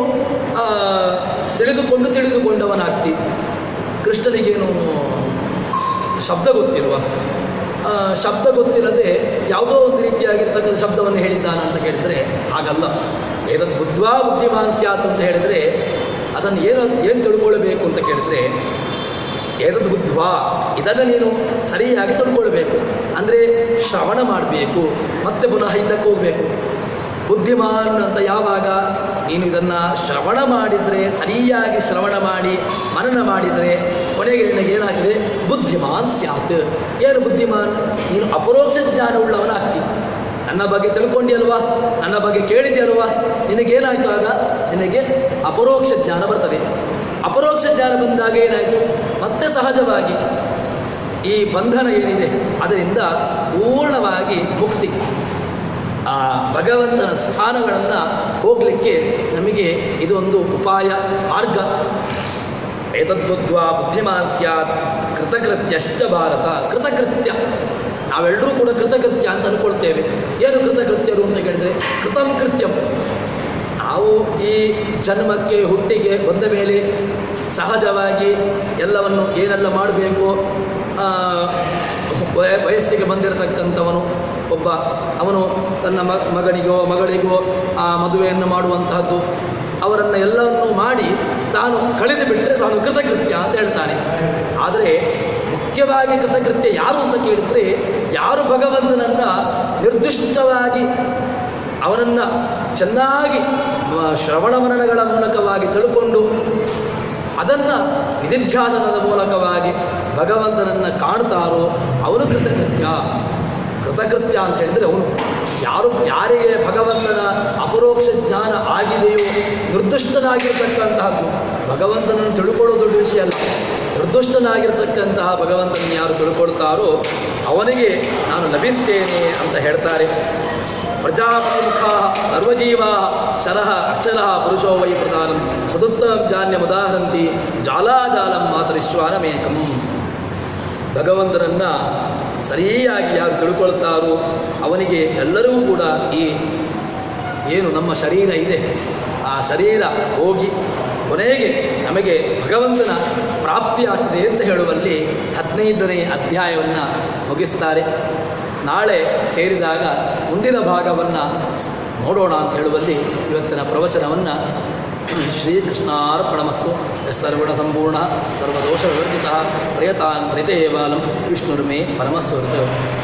ತಿಳಿದುಕೊಂಡವನಾಗ್ತಿ. ಕೃಷ್ಣನಿಗೇನು ಶಬ್ದ ಗೊತ್ತಿಲ್ವ? ಶಬ್ದ ಗೊತ್ತಿಲ್ಲದೆ ಯಾವುದೋ ಒಂದು ರೀತಿಯಾಗಿರ್ತಕ್ಕಂಥ ಶಬ್ದವನ್ನು ಹೇಳಿದ್ದಾನ ಅಂತ ಕೇಳಿದರೆ ಹಾಗಲ್ಲ. ಏತದ್ ಬುದ್ಧ್ವಾ ಬುದ್ಧಿಮಾನ್ ಸ್ಯಾತ್ ಅಂತ ಹೇಳಿದರೆ ಅದನ್ನು ಏನು ತಿಳ್ಕೊಳ್ಬೇಕು ಅಂತ ಕೇಳಿದರೆ, ಏತದ್ ಬುದ್ಧ್ವಾ ಇದನ್ನು ನೀನು ಸರಿಯಾಗಿ ತಿಳ್ಕೊಳ್ಬೇಕು. ಅಂದರೆ ಶ್ರವಣ ಮಾಡಬೇಕು, ಮತ್ತೆ ಪುನಃ ಹಿಂದಕ್ಕೆ ಹೋಗಬೇಕು. ಬುದ್ಧಿಮಾನ್ ಅಂತ ಯಾವಾಗ ನೀನು ಇದನ್ನು ಶ್ರವಣ ಮಾಡಿದರೆ, ಸರಿಯಾಗಿ ಶ್ರವಣ ಮಾಡಿ ಮನನ ಮಾಡಿದರೆ ಕೊನೆಗೆ ನಿನಗೇನಾಗಿದೆ? ಬುದ್ಧಿಮಾನ್ ಸ್ಯಾತ್. ಏನು ಬುದ್ಧಿಮಾನ್? ನೀನು ಅಪರೋಕ್ಷ ಜ್ಞಾನ ಉಳ್ಳವನಾಗ್ತಿ. ನನ್ನ ಬಗ್ಗೆ ತಿಳ್ಕೊಂಡಿಯಲ್ವಾ, ನನ್ನ ಬಗ್ಗೆ ಕೇಳಿದ್ಯಲ್ವಾ, ನಿನಗೇನಾಯಿತು? ಆಗ ನಿನಗೆ ಅಪರೋಕ್ಷ ಜ್ಞಾನ ಬರ್ತದೆ. ಅಪರೋಕ್ಷ ಜ್ಞಾನ ಬಂದಾಗ ಏನಾಯಿತು? ಮತ್ತೆ ಸಹಜವಾಗಿ ಈ ಬಂಧನ ಏನಿದೆ ಅದರಿಂದ ಪೂರ್ಣವಾಗಿ ಮುಕ್ತಿ, ಆ ಭಗವಂತನ ಸ್ಥಾನಗಳನ್ನು ಹೋಗಲಿಕ್ಕೆ ನಮಗೆ ಇದೊಂದು ಉಪಾಯ, ಮಾರ್ಗ. ಏತದ್ಬುದ್ಧ್ವಾ ಬುದ್ಧಿಮಾನ್ ಸ್ಯಾತ್ ಕೃತಕೃತ್ಯಶ್ಚ ಭಾರತ. ಕೃತಕೃತ್ಯ, ನಾವೆಲ್ಲರೂ ಕೂಡ ಕೃತಕೃತ್ಯ ಅಂತ ಅಂದ್ಕೊಳ್ತೇವೆ. ಏನು ಕೃತಕೃತ್ಯರು ಅಂತ ಕೇಳಿದರೆ, ಕೃತಂ ಕೃತ್ಯಂ. ನಾವು ಈ ಜನ್ಮಕ್ಕೆ ಹುಟ್ಟಿಗೆ ಬಂದ ಮೇಲೆ ಸಹಜವಾಗಿ ಎಲ್ಲವನ್ನು ಏನೆಲ್ಲ ಮಾಡಬೇಕು, ವಯಸ್ಸಿಗೆ ಬಂದಿರತಕ್ಕಂಥವನು ಒಬ್ಬ, ಅವನು ತನ್ನ ಮಗನಿಗೋ ಮಗಳಿಗೋ ಆ ಮದುವೆಯನ್ನು ಮಾಡುವಂತಹದ್ದು, ಅವರನ್ನು ಎಲ್ಲವನ್ನೂ ಮಾಡಿ ತಾನು ಕಳೆದುಬಿಟ್ರೆ ತಾನು ಕೃತಕೃತ್ಯ ಅಂತ ಹೇಳ್ತಾನೆ. ಆದರೆ ಮುಖ್ಯವಾಗಿ ಕೃತಕೃತ್ಯ ಯಾರು ಅಂತ ಕೇಳಿದರೆ, ಯಾರು ಭಗವಂತನನ್ನು ನಿರ್ದಿಷ್ಟವಾಗಿ ಅವನನ್ನು ಚೆನ್ನಾಗಿ ಶ್ರವಣ ಮನನಗಳ ಮೂಲಕವಾಗಿ ತಿಳ್ಕೊಂಡು ಅದನ್ನು ನಿಧಿಧ್ಯಾಸನದ ಮೂಲಕವಾಗಿ ಭಗವಂತನನ್ನು ಕಾಣ್ತಾರೋ ಅವನು ಕೃತಕೃತ್ಯ. ಕೃತಕೃತ್ಯ ಅಂತ ಹೇಳಿದರೆ ಅವನು ಯಾರಿಗೆ ಭಗವಂತನ ಅಪರೋಕ್ಷ ಜ್ಞಾನ ಆಗಿದೆಯೋ, ನಿರ್ದುಷ್ಟನಾಗಿರ್ತಕ್ಕಂತಹದ್ದು, ಭಗವಂತನನ್ನು ತಿಳ್ಕೊಳ್ಳೋದು ದೊಡ್ಡ ವಿಷಯ ಅಲ್ಲ, ನಿರ್ದುಷ್ಟನಾಗಿರ್ತಕ್ಕಂತಹ ಭಗವಂತನನ್ನು ಯಾರು ತಿಳ್ಕೊಳ್ತಾರೋ ಅವನಿಗೆ ನಾನು ಲಭಿಸ್ತೇನೆ ಅಂತ ಹೇಳ್ತಾರೆ. ಪ್ರಜಾಪತಿಮುಖಾ ಸರ್ವಜೀವಾ ಶರಃ ಅಕ್ಷರಃ ಪುರುಷೋ ವೈ ಪ್ರಧಾನಂ ಸದುತ್ತಮಂ ಜಾನ್ಯಮುದಾಹರಂತಿ ಜಾಲಾಜಾಲಂ ಮಾತರಿಶ್ವಾನಮೇಕಂ. ಭಗವಂತನನ್ನು ಸರಿಯಾಗಿ ಯಾರು ತಿಳ್ಕೊಳ್ತಾರೋ ಅವನಿಗೆ ಎಲ್ಲರಿಗೂ ಕೂಡ ಈ ಏನು ನಮ್ಮ ಶರೀರ ಇದೆ ಆ ಶರೀರ ಹೋಗಿ ಕೊನೆಗೆ ನಮಗೆ ಭಗವಂತನ ಪ್ರಾಪ್ತಿಯಾಗ್ತದೆ ಅಂತ ಹೇಳುವಲ್ಲಿ 15ನೇ ಅಧ್ಯಾಯವನ್ನು ಮುಗಿಸ್ತಾರೆ. ನಾಳೆ ಸೇರಿದಾಗ ಮುಂದಿನ ಭಾಗವನ್ನು ನೋಡೋಣ ಅಂತ ಹೇಳುವಲ್ಲಿ ಇವತ್ತಿನ ಪ್ರವಚನವನ್ನು ಶ್ರೀಕೃಷ್ಣಾರ್ಪಣಮಸ್ತು. ಸರ್ವಣ ಸಂಪೂರ್ಣ ಸರ್ವದೋಷ ವಿವರ್ಜಿತ ಪ್ರಿಯತಾನ್ ಪ್ರಿತೇವಾಲಂ ವಿಷ್ಣುರ್ಮೇ ಪರಮಸ್ವೃತ್.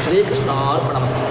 ಶ್ರೀಕೃಷ್ಣಾರ್ಪಣಮಸ್ತು.